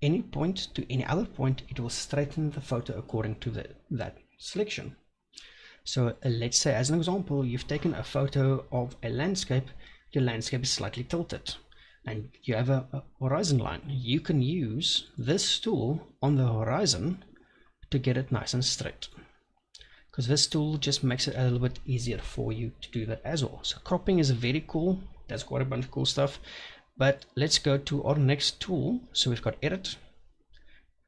any point to any other point, it will straighten the photo according to that selection. So let's say, as an example, you've taken a photo of a landscape. Your landscape is slightly tilted and you have a horizon line. You can use this tool on the horizon to get it nice and straight, because this tool just makes it a little bit easier for you to do that as well. So cropping is very cool. That's quite a bunch of cool stuff. But let's go to our next tool. So we've got edit,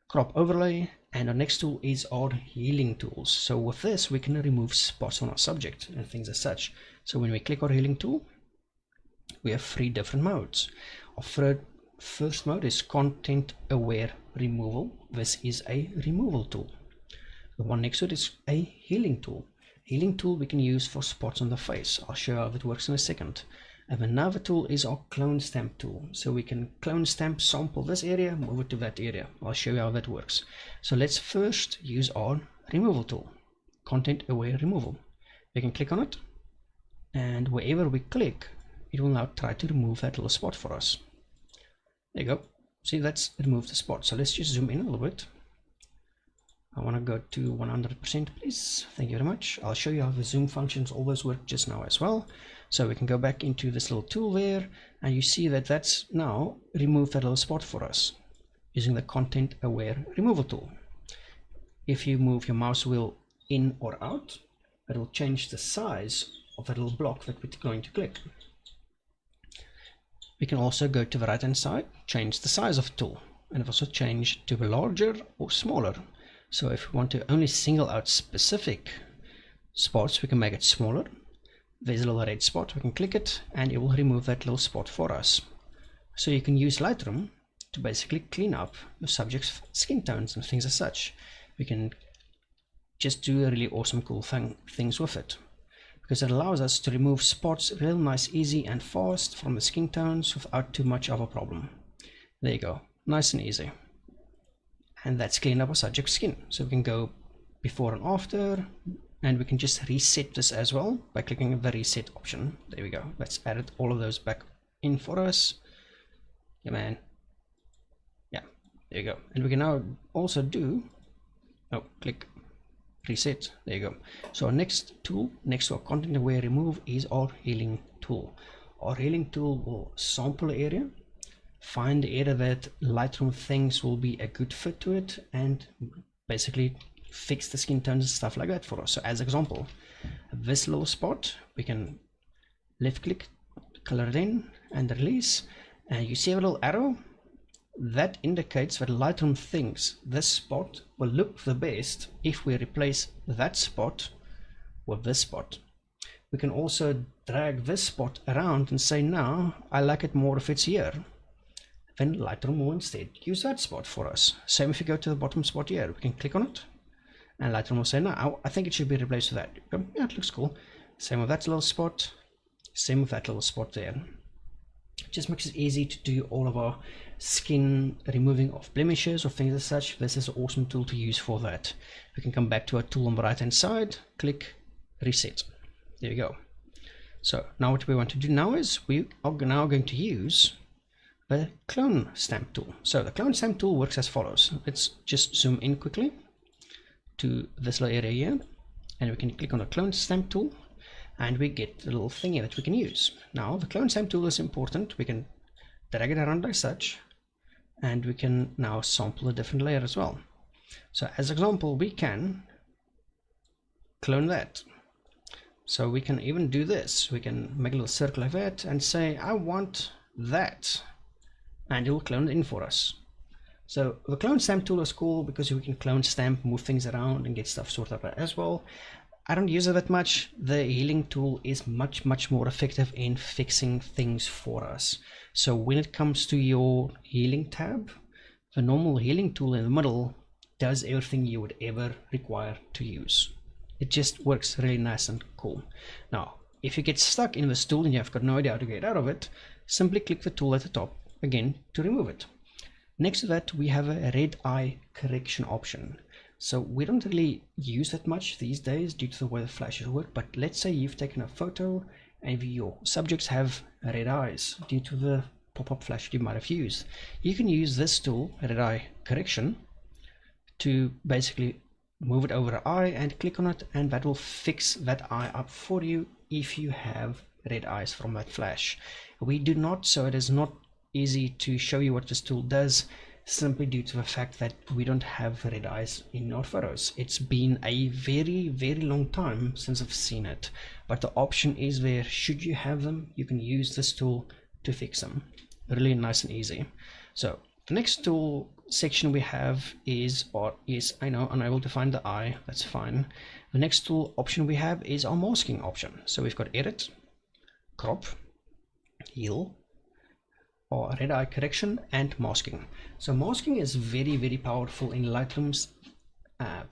crop overlay, and our next tool is our healing tools. So with this, we can remove spots on our subject and things as such. So when we click our healing tool, we have 3 different modes. Our first mode is content aware removal. This is a removal tool. The one next to it is a healing tool. Healing tool we can use for spots on the face. I'll show you how it works in a second. And another tool is our clone stamp tool. So we can clone stamp, sample this area, move it to that area. I'll show you how that works. So let's first use our removal tool, content aware removal. We can click on it, and wherever we click, it will now try to remove that little spot for us. There you go. See, that's removed the spot. So let's just zoom in a little bit. I want to go to 100%, please. Thank you very much. I'll show you how the zoom functions always work just now as well. So we can go back into this little tool there, and you see that that's now removed that little spot for us using the content aware removal tool. If you move your mouse wheel in or out, it will change the size of that little block that we're going to click. We can also go to the right hand side, change the size of the tool, and also change to larger or smaller. So if we want to only single out specific spots, we can make it smaller. There's a little red spot, we can click it and it will remove that little spot for us. So you can use Lightroom to basically clean up your subject's skin tones and things as such. We can just do really awesome cool things with it. because it allows us to remove spots real nice, easy and fast from the skin tones without too much of a problem. There you go, nice and easy. And that's cleaned up our subject's skin. So we can go before and after, and we can just reset this as well by clicking the reset option. There we go. Let's add all of those back in for us. Yeah, man. Yeah, there you go. And we can now also do, click reset. There you go. So our next tool next to our content aware remove is our healing tool. Our healing tool will sample the area, find the area that Lightroom thinks will be a good fit to it, and basically fix the skin tones and stuff like that for us. So as example, this little spot, we can left click, color it in and release, and you see a little arrow that indicates that Lightroom thinks this spot will look the best if we replace that spot with this spot. We can also drag this spot around and say, now I like it more if it's here. Then Lightroom will instead use that spot for us. Same if you go to the bottom spot here, we can click on it and Lightroom will say, no, I think it should be replaced with that. Yeah, it looks cool. Same with that little spot, same with that little spot there. It just makes it easy to do all of our skin removing of blemishes or things as such. This is an awesome tool to use for that. We can come back to our tool on the right hand side, click reset. There you go. So now what we want to do now is we are now going to use the clone stamp tool. So the clone stamp tool works as follows. Let's just zoom in quickly to this little area here, and we can click on the clone stamp tool and we get the little thingy that we can use. Now the clone stamp tool is important. We can drag it around like such, and we can now sample a different layer as well. So as example, we can clone that. So we can even do this. We can make a little circle like that and say, I want that, and it will clone it in for us. So the clone stamp tool is cool because we can clone stamp, move things around and get stuff sorted out as well. I don't use it that much. The healing tool is much more effective in fixing things for us. So when it comes to your healing tab, the normal healing tool in the middle does everything you would ever require to use. It just works really nice and cool. Now if you get stuck in this tool and you've got no idea how to get out of it, simply click the tool at the top again to remove it. Next to that, we have a red eye correction option. So we don't really use that much these days due to the way the flashes work, but let's say you've taken a photo and your subjects have red eyes due to the pop-up flash you might have used. You can use this tool, red eye correction, to basically move it over the eye and click on it, and that will fix that eye up for you if you have red eyes from that flash. We do not, so it is not easy to show you what this tool does, simply due to the fact that we don't have red eyes in our photos. It's been a very long time since I've seen it, but the option is there. Should you have them, you can use this tool to fix them. Really nice and easy. So the next tool section we have is I know, unable to find the eye. That's fine. The next tool option we have is our masking option. So we've got edit, crop, heal, or red eye correction, and masking. So masking is very powerful in Lightroom's.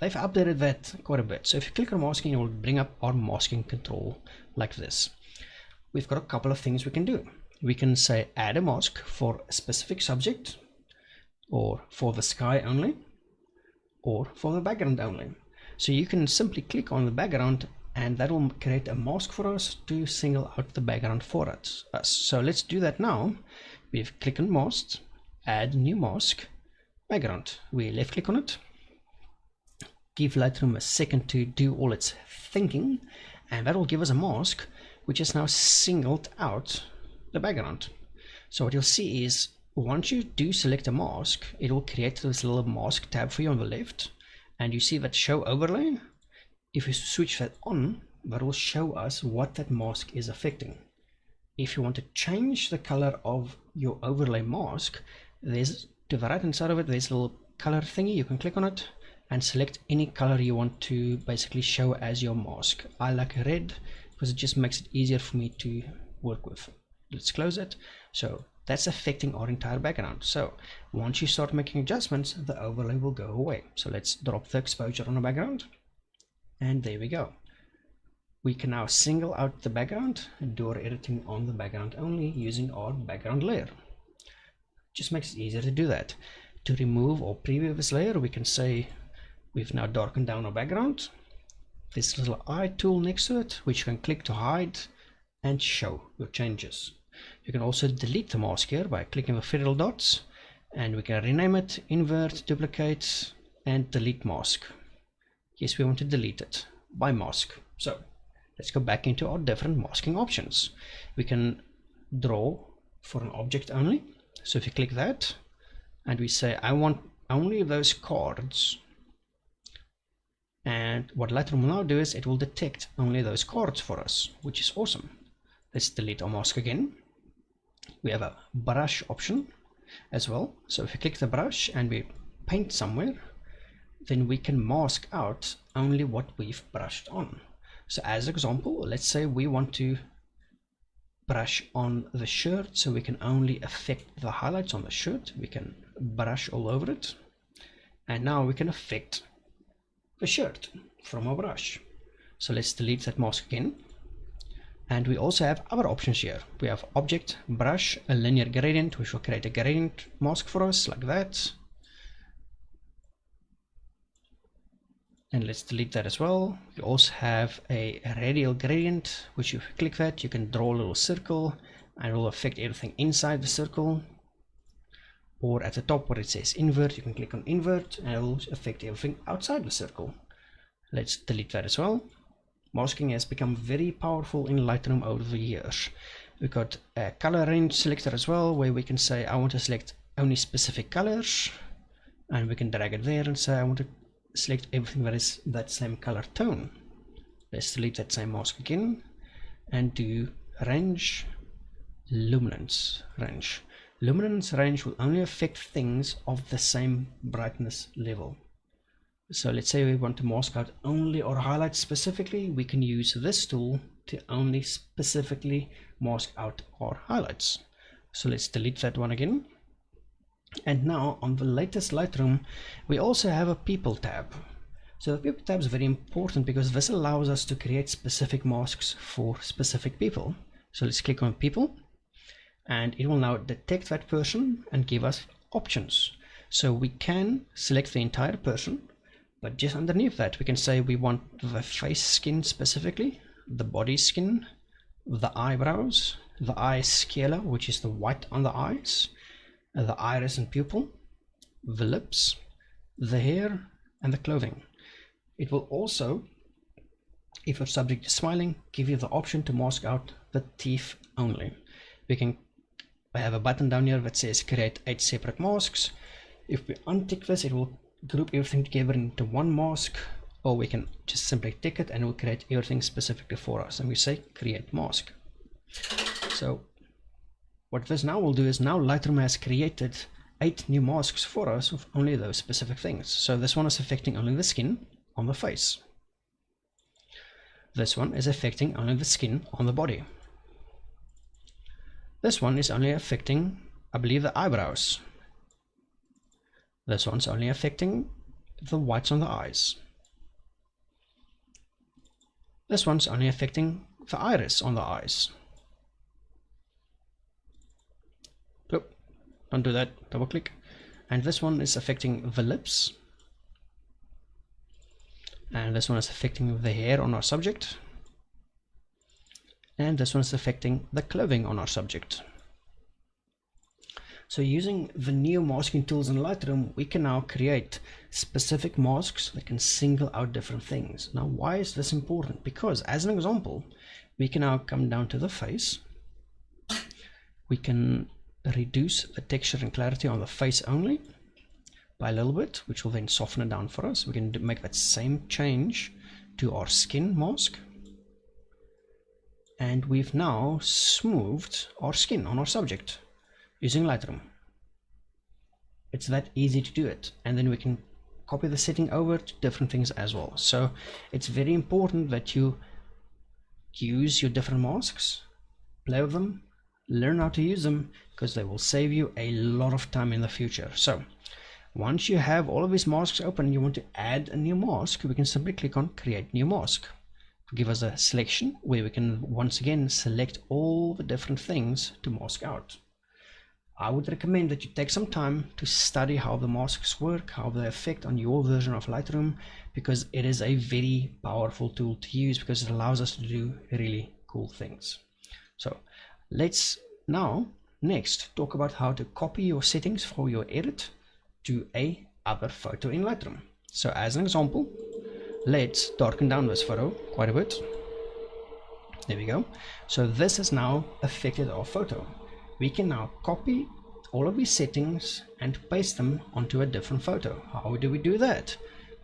They've updated that quite a bit. So if you click on masking, it will bring up our masking control like this. We've got a couple of things we can do. We can say add a mask for a specific subject, or for the sky only, or for the background only. So you can simply click on the background and that will create a mask for us to single out the background for us. So let's do that now. We've clicked on mask, add new mask, background. We left click on it, give Lightroom a second to do all its thinking, and that will give us a mask which has now singled out the background. So what you'll see is once you do select a mask, it will create this little mask tab for you on the left, and you see that show overlay. If you switch that on, that will show us what that mask is affecting. If you want to change the color of your overlay mask, there's to the right hand side of it, there's a little color thingy. You can click on it and select any color you want to basically show as your mask. I like red because it just makes it easier for me to work with. Let's close it. So that's affecting our entire background. So once you start making adjustments, the overlay will go away. So let's drop the exposure on the background, and there we go. we can now single out the background and do our editing on the background only using our background layer. Just makes it easier to do that. To remove or preview this layer, we can say we've now darkened down our background. This little eye tool next to it, which you can click to hide and show your changes. You can also delete the mask here by clicking the 3 little dots, and we can rename it, invert, duplicate, and delete mask. Yes, we want to delete it by mask. So let's go back into our different masking options. We can draw for an object only. So if you click that and we say I want only those cards, and what Lightroom will now do is it will detect only those cards for us, which is awesome. Let's delete our mask again. We have a brush option as well. So if you click the brush and we paint somewhere, then we can mask out only what we've brushed on. So as an example, let's say we want to brush on the shirt, so we can only affect the highlights on the shirt. We can brush all over it, and now we can affect the shirt from our brush. So let's delete that mask again. And we also have other options here. We have object, brush, a linear gradient, which will create a gradient mask for us like that. And let's delete that as well. You also have a radial gradient, which if you click that, you can draw a little circle and it will affect everything inside the circle. Or at the top where it says invert, you can click on invert and it will affect everything outside the circle. Let's delete that as well. Masking has become very powerful in Lightroom over the years. We've got a color range selector as well, where we can say I want to select only specific colors, and we can drag it there and say I want to select everything that is that same color tone. Let's delete that same mask again and do range, luminance range. Luminance range will only affect things of the same brightness level. So let's say we want to mask out only or highlight specifically, we can use this tool to only specifically mask out our highlights. So let's delete that one again. And now on the latest Lightroom, we also have a people tab. So the people tab is very important because this allows us to create specific masks for specific people. So let's click on people, and it will now detect that person and give us options. So we can select the entire person, but just underneath that we can say we want the face skin specifically, the body skin, the eyebrows, the eye scala, which is the white on the eyes, the iris and pupil, the lips, the hair, and the clothing. It will also, if your subject is smiling, give you the option to mask out the teeth only. We can have a button down here that says create 8 separate masks. If we untick this, it will group everything together into one mask, or we can just simply tick it and it will create everything specifically for us, and we say create mask. So what this now will do is now Lightroom has created 8 new masks for us with only those specific things. So this one is affecting only the skin on the face. This one is affecting only the skin on the body. This one is only affecting, I believe, the eyebrows. This one's only affecting the whites on the eyes. This one's only affecting the iris on the eyes. Oh, don't do that, double click. And this one is affecting the lips. And this one is affecting the hair on our subject. And this one is affecting the clothing on our subject. So using the new masking tools in Lightroom, we can now create specific masks that can single out different things. Now, why is this important? Because as an example, we can now come down to the face. We can reduce the texture and clarity on the face only by a little bit, which will then soften it down for us. We can make that same change to our skin mask. And we've now smoothed our skin on our subject using Lightroom. It's that easy to do it, and then we can copy the setting over to different things as well. So it's very important that you use your different masks, play with them, learn how to use them, because they will save you a lot of time in the future. So once you have all of these masks open and you want to add a new mask, we can simply click on create new mask. give us a selection where we can once again select all the different things to mask out. I would recommend that you take some time to study how the masks work, how they affect on your version of Lightroom, because it is a very powerful tool to use because it allows us to do really cool things. So let's now next talk about how to copy your settings for your edit to a other photo in Lightroom. So as an example, let's darken down this photo quite a bit. There we go. So this has now affected our photo. We can now copy all of these settings and paste them onto a different photo. How do we do that?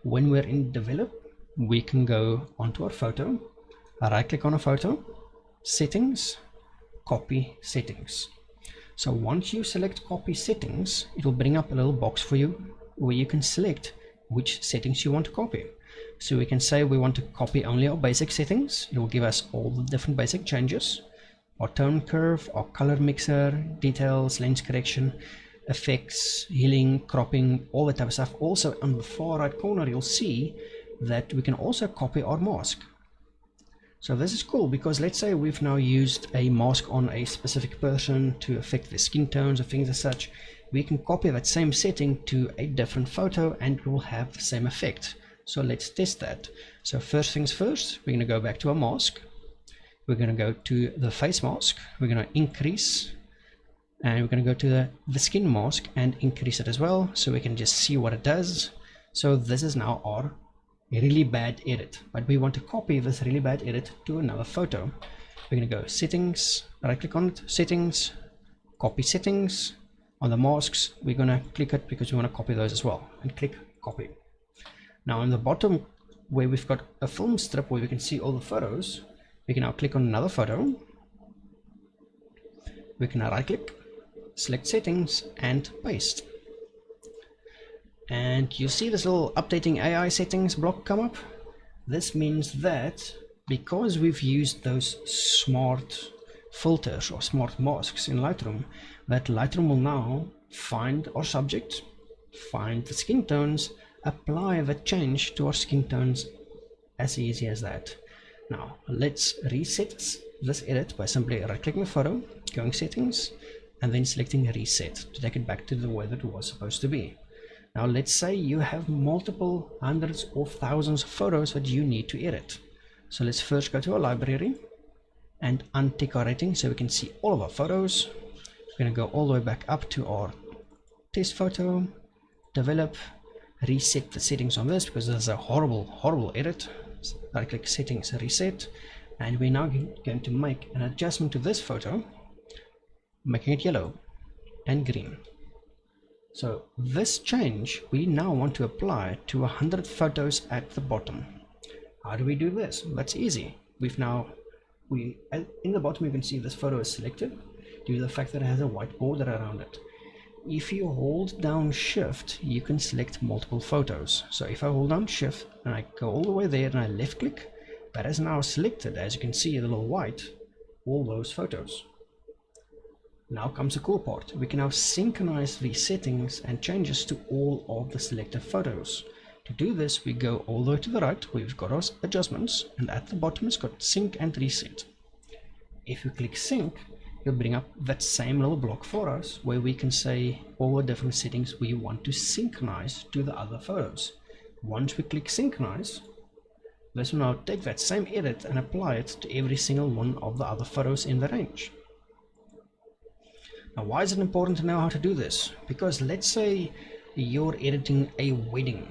When we're in develop, we can go onto our photo, right click on a photo, settings, copy settings. So once you select copy settings, it will bring up a little box for you where you can select which settings you want to copy. So we can say we want to copy only our basic settings. It will give us all the different basic changes, our tone curve, our color mixer, details, lens correction, effects, healing, cropping, all that type of stuff. Also on the far right corner, you'll see that we can also copy our mask. So this is cool because let's say we've now used a mask on a specific person to affect the skin tones or things as such. We can copy that same setting to a different photo and it will have the same effect. So let's test that. So first things first, we're going to go back to our mask. We're going to go to the face mask. We're going to increase, and we're going to go to the skin mask and increase it as well, so we can just see what it does. So this is now our really bad edit, but we want to copy this really bad edit to another photo. We're going to go settings, right click on it, settings, copy settings. On the masks, we're going to click it because we want to copy those as well, and click copy. Now on the bottom where we've got a film strip where we can see all the photos, we can now click on another photo. We can now right click, select settings and paste. And you see this little updating AI settings block come up. This means that because we've used those smart filters or smart masks in Lightroom, that Lightroom will now find our subject, find the skin tones, apply the change to our skin tones, as easy as that. Now let's reset this edit by simply right clicking the photo, going settings, and then selecting reset to take it back to the way that it was supposed to be. Now let's say you have multiple hundreds or thousands of photos that you need to edit. So let's first go to our library and untick our rating so we can see all of our photos. We're going to go all the way back up to our test photo, develop, reset the settings on this because this is a horrible edit. Right click settings, reset, and we're now going to make an adjustment to this photo, making it yellow and green. So this change we now want to apply to 100 photos at the bottom. How do we do this? That's easy. In the bottom you can see this photo is selected due to the fact that it has a white border around it. If you hold down shift, you can select multiple photos. So if I hold down shift and I go all the way there and I left click, that is now selected, as you can see, the little white, all those photos. Now comes the cool part. We can now synchronize these settings and changes to all of the selected photos. To do this, we go all the way to the right where we've got our adjustments, and at the bottom it's got sync and reset. If we click sync, it'll bring up that same little block for us where we can say all the different settings we want to synchronize to the other photos. Once we click synchronize, this will now take that same edit and apply it to every single one of the other photos in the range. Now why is it important to know how to do this? Because let's say you're editing a wedding.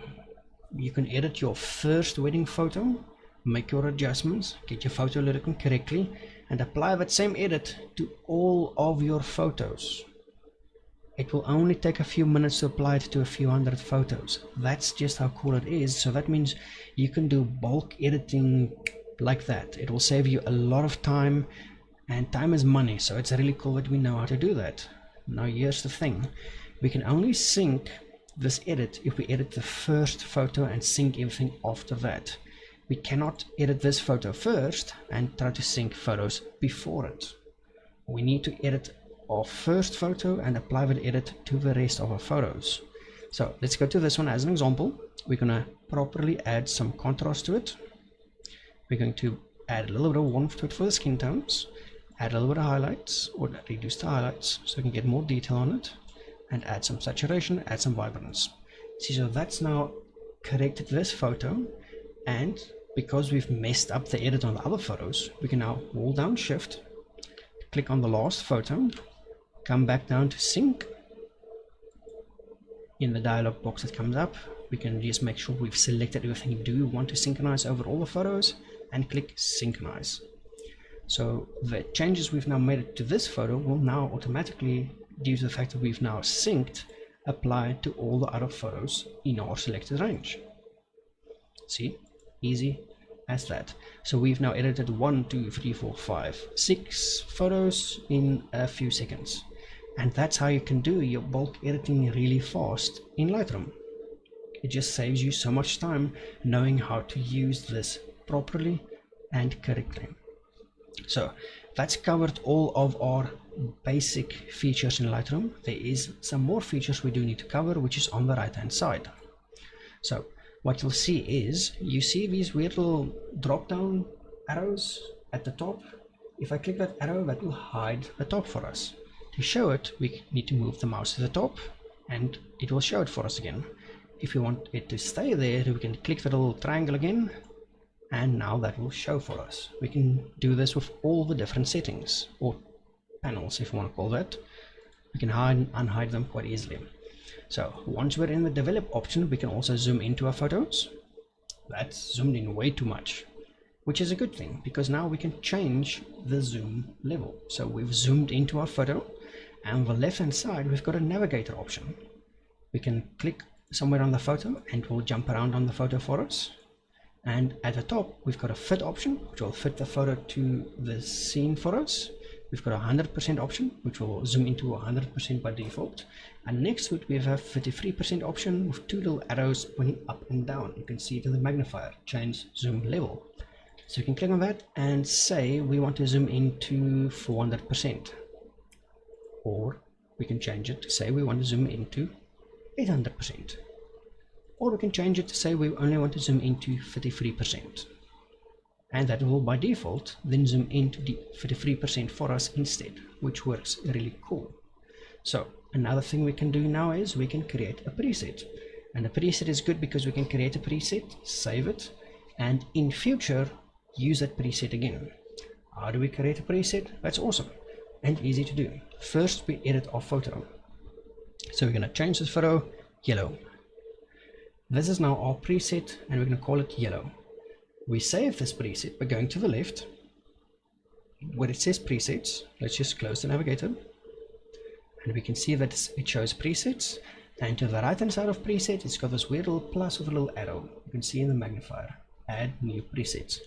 You can edit your first wedding photo, make your adjustments, get your photo looking correctly, and apply that same edit to all of your photos. It will only take a few minutes to apply it to a few hundred photos. That's just how cool it is. So that means you can do bulk editing like that. It will save you a lot of time, and time is money, so it's really cool that we know how to do that. Now here's the thing. We can only sync this edit if we edit the first photo and sync everything after that. We cannot edit this photo first and try to sync photos before it. We need to edit our first photo and apply that edit to the rest of our photos. So let's go to this one as an example. We're going to properly add some contrast to it. We're going to add a little bit of warmth to it for the skin tones, add a little bit of highlights, or reduce the highlights so we can get more detail on it, and add some saturation, add some vibrance. See, so that's now corrected this photo, and because we've messed up the edit on the other photos, we can now hold down shift, click on the last photo, come back down to sync. In the dialog box that comes up, we can just make sure we've selected everything. Do we want to synchronize over all the photos, and click synchronize. So the changes we've now made to this photo will now automatically, due to the fact that we've now synced, apply to all the other photos in our selected range. See, easy as that. So we've now edited 1, 2, 3, 4, 5, 6 photos in a few seconds. And that's how you can do your bulk editing really fast in Lightroom. It just saves you so much time knowing how to use this properly and correctly. So that's covered all of our basic features in Lightroom. There is some more features we do need to cover, which is on the right hand side. So what you'll see is, you see these weird little drop down arrows at the top. If I click that arrow, that will hide the top for us. To show it, we need to move the mouse to the top and it will show it for us again. If we want it to stay there, we can click the little triangle again, and now that will show for us. We can do this with all the different settings, or panels if you want to call that. We can hide and unhide them quite easily. So once we're in the develop option, we can also zoom into our photos. That's zoomed in way too much, which is a good thing, because now we can change the zoom level. So we've zoomed into our photo, and on the left hand side we've got a navigator option. We can click somewhere on the photo and it will jump around on the photo for us. And at the top we've got a fit option, which will fit the photo to the scene for us. We've got a 100% option, which will zoom into 100% by default, and next to it we have a 33% option with 2 little arrows pointing up and down. You can see it in the magnifier, change zoom level. So you can click on that and say we want to zoom into 400%, or we can change it to say we want to zoom into 800%, or we can change it to say we only want to zoom into 33%, and that will by default then zoom into the 33% for us instead, which works really cool. So another thing we can do now is we can create a preset, and a preset is good because we can create a preset, save it, and in future use that preset again. How do we create a preset? That's awesome and easy to do. First we edit our photo. So we're going to change this photo yellow. This is now our preset and we're going to call it yellow. We save this preset by going to the left where it says presets. Let's just close the navigator and we can see that it shows presets, and to the right hand side of preset it's got this weird little plus with a little arrow. You can see in the magnifier, add new presets.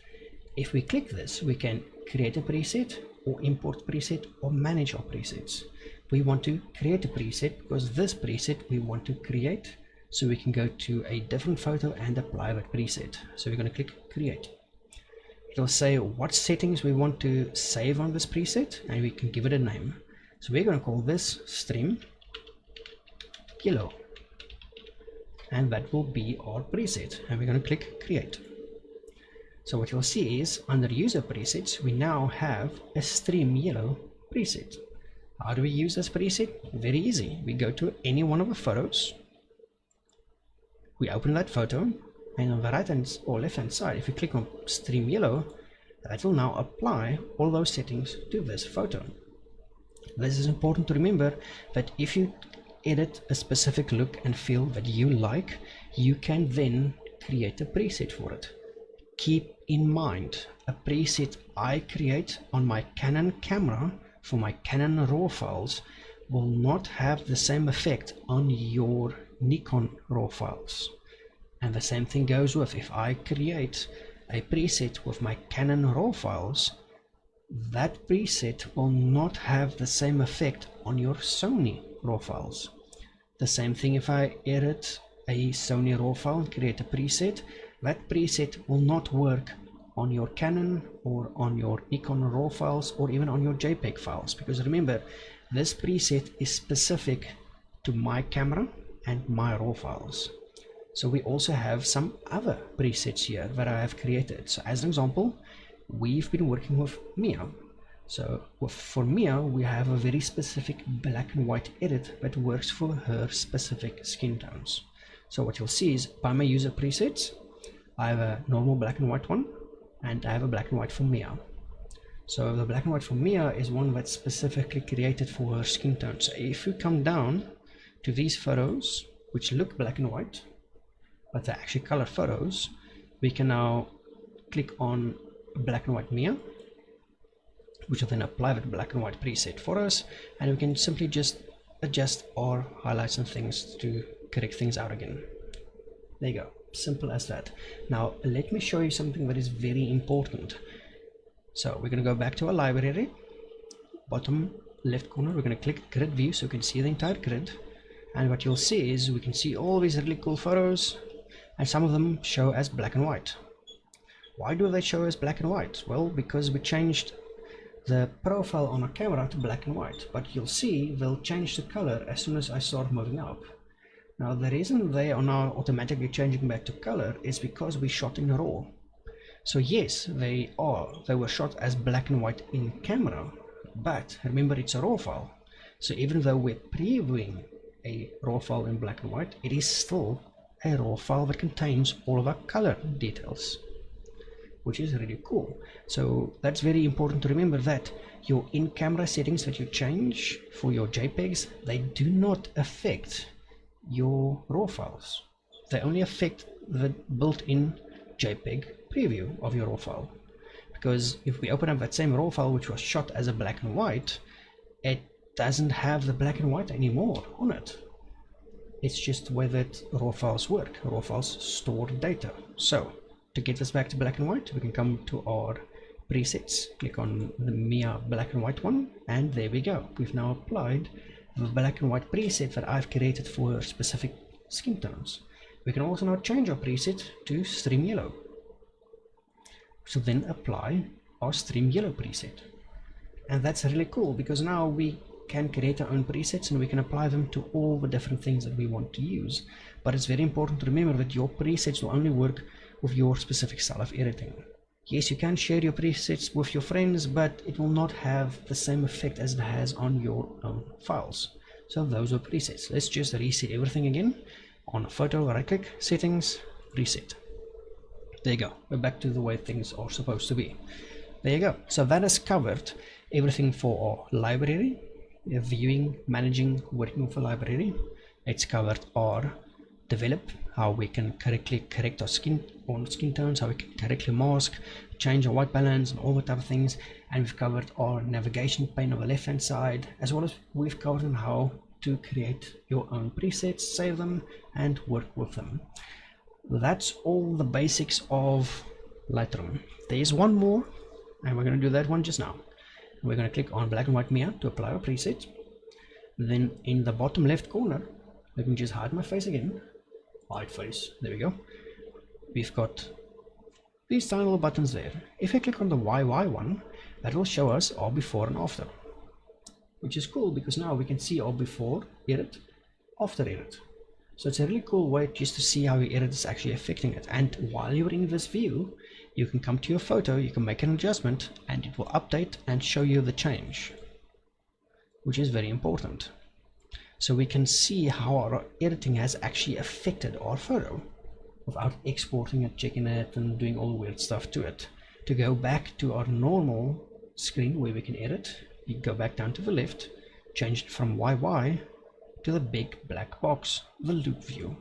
If we click this, we can create a preset or import preset or manage our presets. We want to create a preset because this preset we want to create, so we can go to a different photo and apply that preset. So we're going to click create. It'll say what settings we want to save on this preset and we can give it a name. So we're going to call this stream yellow, and that will be our preset, and we're going to click create. So what you'll see is under user presets we now have a stream yellow preset. How do we use this preset? Very easy. We go to any one of the photos, we open that photo, and on the right hand or left hand side if you click on stream yellow, that will now apply all those settings to this photo. This is important to remember, that if you edit a specific look and feel that you like, you can then create a preset for it. Keep in mind, a preset I create on my Canon camera for my Canon RAW files will not have the same effect on your Nikon RAW files. And the same thing goes with if I create a preset with my Canon RAW files, that preset will not have the same effect on your Sony RAW files. The same thing if I edit a Sony RAW file and create a preset, that preset will not work on your Canon or on your Nikon RAW files or even on your JPEG files, because remember, this preset is specific to my camera and my RAW files. So we also have some other presets here that I have created. So as an example, we've been working with Mia. So for Mia, we have a very specific black and white edit that works for her specific skin tones. So what you'll see is by my user presets, I have a normal black and white one, and I have a black and white for Mia. So the black and white for Mia is one that's specifically created for her skin tone. So if you come down to these photos, which look black and white, but they're actually color photos, we can now click on black and white Mia, which will then apply that black and white preset for us, and we can simply just adjust or highlight some things to correct things out again. There you go, simple as that. Now let me show you something that is very important. So we're going to go back to our library, bottom left corner, we're going to click grid view so we can see the entire grid, and what you'll see is we can see all these really cool photos, and some of them show as black and white. Why do they show as black and white? Well, because we changed the profile on our camera to black and white, but you'll see they'll change the color as soon as I start moving up. Now the reason they are now automatically changing back to color is because we shot in RAW. So yes, they were shot as black and white in camera, but remember it's a RAW file. So even though we're previewing a RAW file in black and white, it is still a RAW file that contains all of our color details, which is really cool. So that's very important to remember, that your in-camera settings that you change for your JPEGs, they do not affect your RAW files. They only affect the built-in JPEG preview of your RAW file. Because if we open up that same RAW file which was shot as a black and white, it doesn't have the black and white anymore on it. It's just the way that RAW files work. RAW files store data. So to get us back to black and white, we can come to our presets, click on the Mia black and white one, and there we go. We've now applied the black and white preset that I've created for specific skin tones. We can also now change our preset to stream yellow. So then apply our stream yellow preset. And that's really cool because now we can create our own presets and we can apply them to all the different things that we want to use. But it's very important to remember that your presets will only work with your specific style of editing. Yes, you can share your presets with your friends, but it will not have the same effect as it has on your own files. So those are presets. Let's just reset everything again. On photo, right click, settings, reset. There you go. We're back to the way things are supposed to be. There you go. So that has covered everything for our library, viewing, managing, working with a library. It's covered our develop, how we can correctly correct our skin tones, how we can correctly mask, change our white balance and all that type of things. And we've covered our navigation pane on the left hand side, as well as we've covered on how to create your own presets, save them and work with them. That's all the basics of Lightroom. There's one more, and we're going to do that one just now. We're going to click on black and white Mia to apply our preset. Then in the bottom left corner, let me just hide my face again. Hide face, there we go. We've got these tiny little buttons there. If I click on the YY one, that will show us our before and after, which is cool because now we can see our before edit, after edit. So it's a really cool way just to see how your edit is actually affecting it. And while you're in this view, you can come to your photo, you can make an adjustment, and it will update and show you the change, which is very important. So we can see how our editing has actually affected our photo without exporting it, checking it, and doing all the weird stuff to it. To go back to our normal screen where we can edit, you go back down to the left, change it from YY to the big black box, the loop view.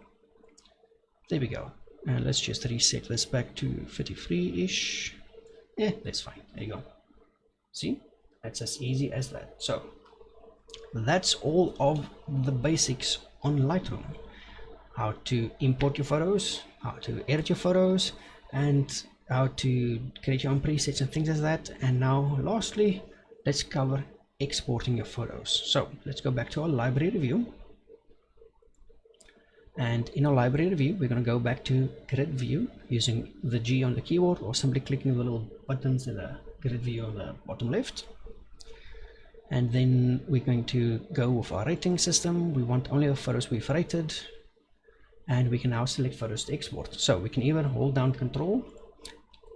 There we go. And let's just reset this back to 33-ish. Yeah, that's fine. There you go. See? That's as easy as that. So that's all of the basics on Lightroom. How to import your photos, how to edit your photos, and how to create your own presets and things like that. And now lastly, let's cover exporting your photos. So let's go back to our library view, and in our library view we're going to go back to grid view using the G on the keyboard, or simply clicking the little buttons in the grid view on the bottom left. And then we're going to go with our rating system. We want only the photos we've rated, and we can now select photos to export. So we can either hold down Control,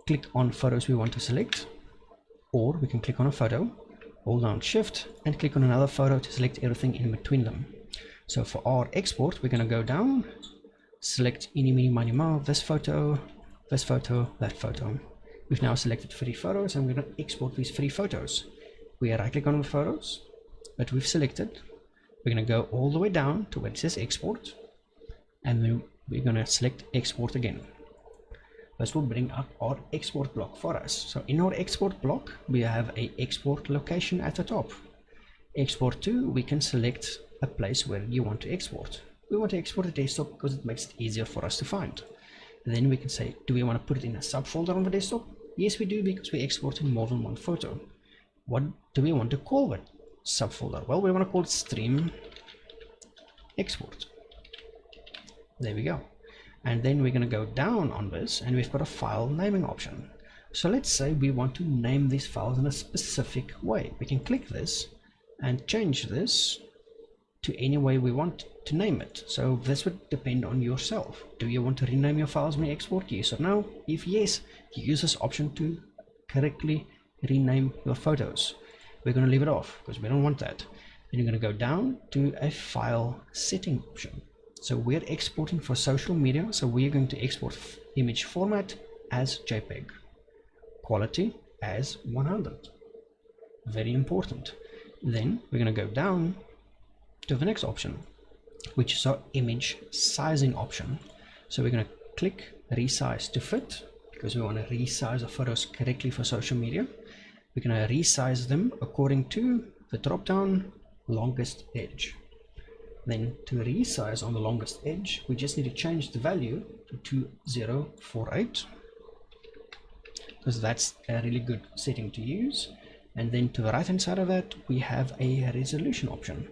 click on photos we want to select, or we can click on a photo, hold down shift and click on another photo to select everything in between them. So for our export, we're going to go down, select eeny, meeny, miny, moe, this photo, that photo. We've now selected 3 photos and we're going to export these 3 photos. We right click on the photos that we've selected. We're going to go all the way down to where it says export, and then we're going to select export again. This will bring up our export block for us. So in our export block, we have a export location at the top. Export to, we can select a place where you want to export. We want to export a desktop because it makes it easier for us to find. Then we can say, do we want to put it in a subfolder on the desktop? Yes, we do, because we're exporting more than one photo. What do we want to call that subfolder? Well, we want to call it stream export. There we go. And then we're going to go down on this and we've got a file naming option. So let's say we want to name these files in a specific way. We can click this and change this to any way we want to name it. So this would depend on yourself. Do you want to rename your files when you export? Yes or no? If yes, you use this option to correctly rename your photos. We're going to leave it off because we don't want that. Then you're going to go down to a file setting option. So we're exporting for social media, so we're going to export image format as JPEG, quality as 100. Very important. Then we're going to go down to the next option, which is our image sizing option. So we're going to click resize to fit because we want to resize our photos correctly for social media. We're going to resize them according to the drop down longest edge. Then to resize on the longest edge, we just need to change the value to 2048 because that's a really good setting to use. And then to the right hand side of that, we have a resolution option.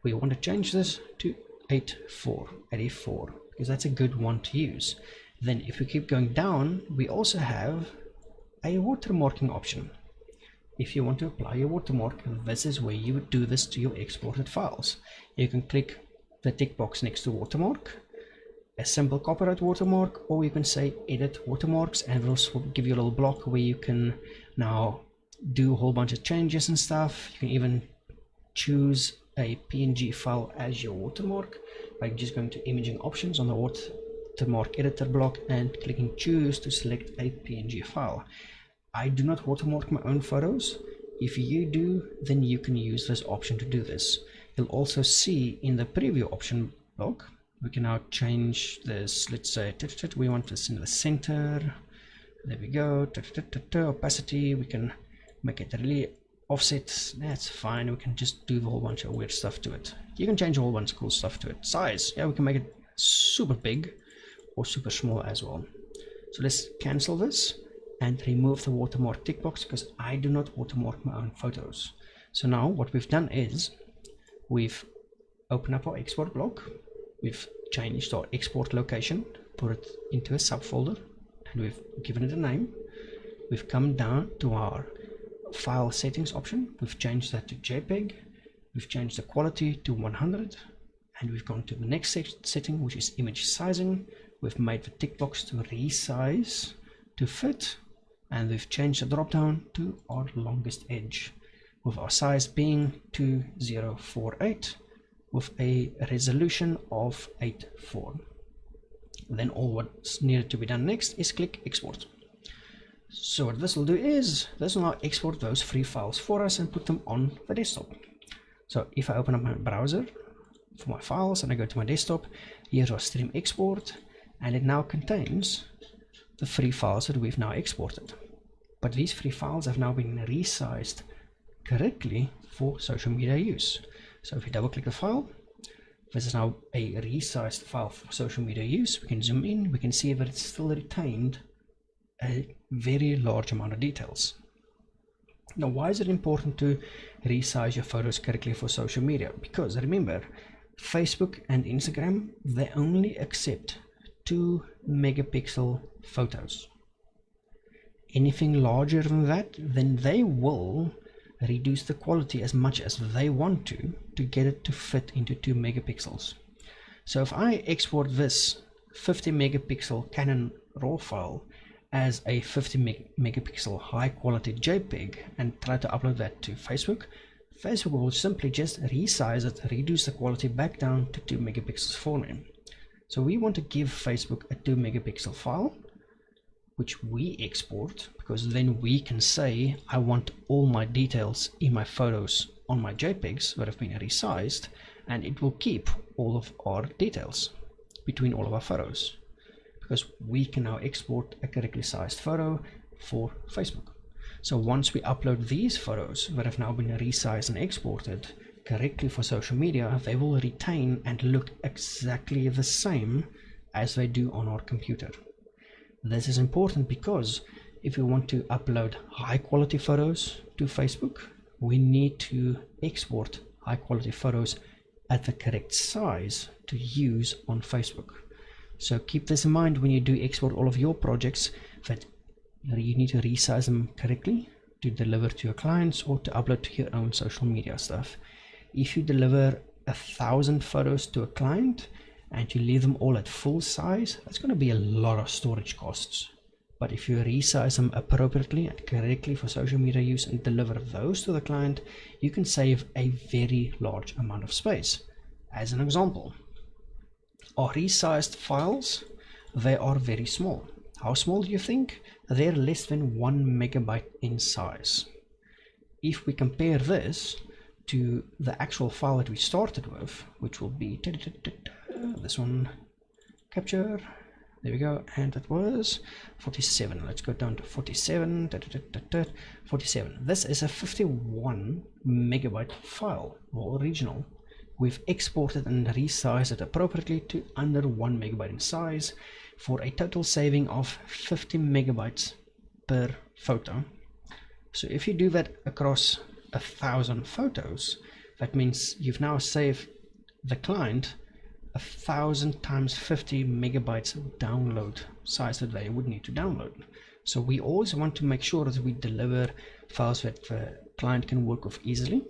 We want to change this to 84 because that's a good one to use. Then if we keep going down, we also have a watermarking option. If you want to apply your watermark, this is where you would do this to your exported files. You can click the tick box next to watermark, a simple copyright watermark, or you can say edit watermarks, and it will give you a little block where you can now do a whole bunch of changes and stuff. You can even choose a PNG file as your watermark by just going to imaging options on the watermark editor block and clicking choose to select a PNG file. I do not watermark my own photos. If you do, then you can use this option to do this. You'll also see in the preview option block, we can now change this. Let's say we want this in the center. There we go. Opacity, we can make it really offset. That's fine. We can just do a whole bunch of weird stuff to it. You can change a whole bunch of cool stuff to it. Size, yeah, we can make it super big or super small as well. So let's cancel this and remove the watermark tick box because I do not watermark my own photos. So now what we've done is we've opened up our export block, we've changed our export location, put it into a subfolder, and we've given it a name. We've come down to our file settings option, we've changed that to JPEG, we've changed the quality to 100, and we've gone to the next setting, which is image sizing. We've made the tick box to resize to fit, and we've changed the drop down to our longest edge, with our size being 2048 with a resolution of 84. Then all what's needed to be done next is click export. So what this will do is this will now export those 3 files for us and put them on the desktop. So if I open up my browser for my files and I go to my desktop, here's our stream export, and it now contains the 3 files that we've now exported. But these 3 files have now been resized correctly for social media use. So if we double click the file, this is now a resized file for social media use. We can zoom in, we can see that it's still retained a very large amount of details. Now, why is it important to resize your photos correctly for social media? Because remember, Facebook and Instagram, they only accept 2 megapixel photos. Anything larger than that, then they will reduce the quality as much as they want to get it to fit into 2 megapixels. So if I export this 50 megapixel Canon RAW file as a 50 megapixel high quality JPEG and try to upload that to Facebook, Facebook will simply just resize it, reduce the quality back down to 2 megapixels for me. So we want to give Facebook a 2 megapixel file, which we export, because then we can say, I want all my details in my photos on my JPEGs that have been resized, and it will keep all of our details between all of our photos, because we can now export a correctly sized photo for Facebook. So once we upload these photos that have now been resized and exported correctly for social media, they will retain and look exactly the same as they do on our computer. This is important because if we want to upload high quality photos to Facebook, we need to export high quality photos at the correct size to use on Facebook. So keep this in mind when you do export all of your projects, that you need to resize them correctly to deliver to your clients or to upload to your own social media stuff. If you deliver 1,000 photos to a client and you leave them all at full size, that's going to be a lot of storage costs. But if you resize them appropriately and correctly for social media use and deliver those to the client, you can save a very large amount of space. As an example, our resized files, they are very small. How small do you think? They're less than 1 megabyte in size. If we compare this to the actual file that we started with, which will be this one, capture, there we go, and it was 47. Let's go down to 47. 47. This is a 51 megabyte file, or original. We've exported and resized it appropriately to under 1 megabyte in size for a total saving of 50 megabytes per photo. So if you do that across 1,000 photos, that means you've now saved the client 1,000 times 50 megabytes download size that they would need to download. So we always want to make sure that we deliver files that the client can work with easily,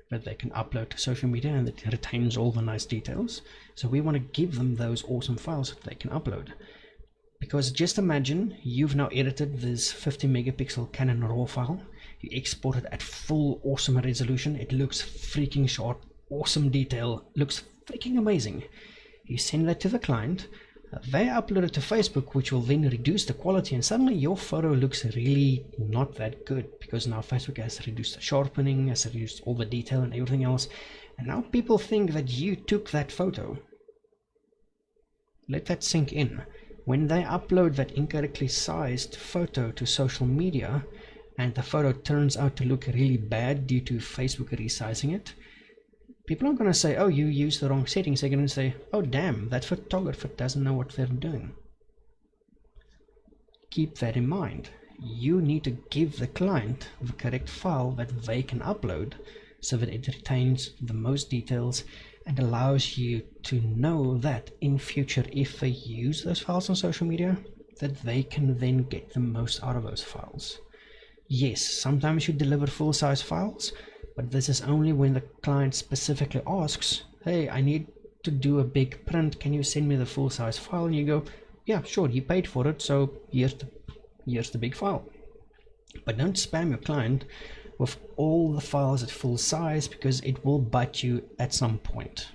that they can upload to social media, and that it retains all the nice details. So we want to give them those awesome files that they can upload. Because just imagine you've now edited this 50 megapixel Canon RAW file, you export it at full awesome resolution, it looks freaking sharp, awesome detail, looks freaking amazing. You send that to the client, they upload it to Facebook, which will then reduce the quality, and suddenly your photo looks really not that good, because now Facebook has reduced the sharpening, has reduced all the detail and everything else, and now people think that you took that photo. Let that sink in. When they upload that incorrectly sized photo to social media and the photo turns out to look really bad due to Facebook resizing it, people aren't going to say, oh, you used the wrong settings. They're going to say, oh, damn, that photographer doesn't know what they're doing. Keep that in mind. You need to give the client the correct file that they can upload so that it retains the most details and allows you to know that in future, if they use those files on social media, that they can then get the most out of those files. Yes, sometimes you deliver full-size files, but this is only when the client specifically asks, hey, I need to do a big print, can you send me the full-size file? And you go, yeah, sure, you paid for it, so here's the big file. But don't spam your client with all the files at full size, because it will bite you at some point.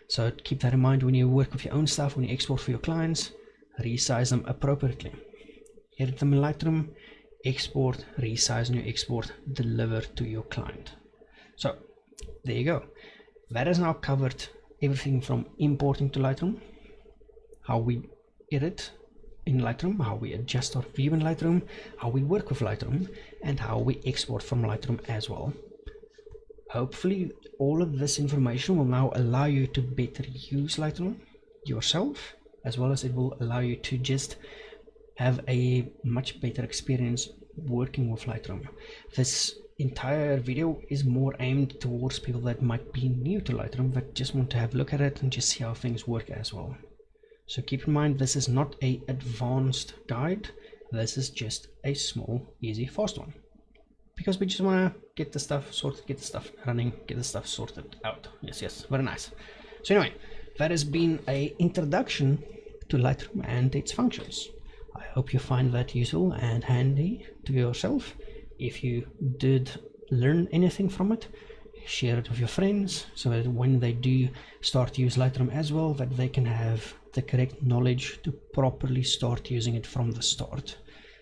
So keep that in mind when you work with your own stuff, when you export for your clients, resize them appropriately. Edit them in Lightroom, export, resize in your export, deliver to your client. So there you go. That has now covered everything from importing to Lightroom, how we edit in Lightroom, how we adjust our view in Lightroom, how we work with Lightroom, and how we export from Lightroom as well. Hopefully all of this information will now allow you to better use Lightroom yourself, as well as it will allow you to just have a much better experience working with Lightroom. This entire video is more aimed towards people that might be new to Lightroom, that just want to have a look at it and just see how things work as well. So keep in mind, this is not an advanced guide, this is just a small, easy, fast one. Because we just want to get the stuff sorted, get the stuff running, get the stuff sorted out. Yes, very nice. So anyway, that has been an introduction to Lightroom and its functions. I hope you find that useful and handy to yourself. If you did learn anything from it, share it with your friends so that when they do start to use Lightroom as well, that they can have the correct knowledge to properly start using it from the start,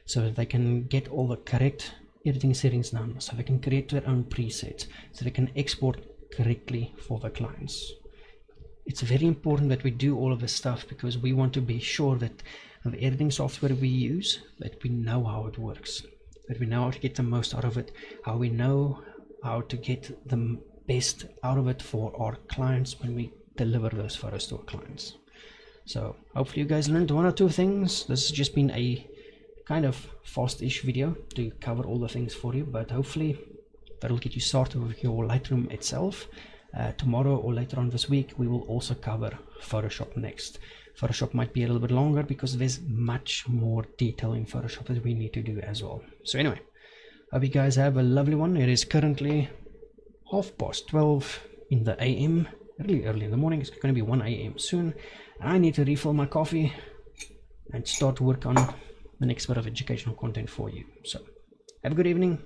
so that they can get all the correct editing settings done, so they can create their own presets, so they can export correctly for the clients. It's very important that we do all of this stuff because we want to be sure that the editing software we use, that we know how it works, that we know how to get the most out of it, how we know how to get the best out of it for our clients when we deliver those photos to our clients. So hopefully you guys learned one or two things. This has just been a kind of fast-ish video to cover all the things for you, but hopefully that'll get you started with your Lightroom itself. Tomorrow or later on this week we will also cover Photoshop next. Photoshop might be a little bit longer because there's much more detail in Photoshop that we need to do as well. So anyway, hope you guys have a lovely one. It is currently 12:30 in the AM, really early in the morning. It's going to be 1 AM soon. I need to refill my coffee and start work on the next bit of educational content for you. So have a good evening.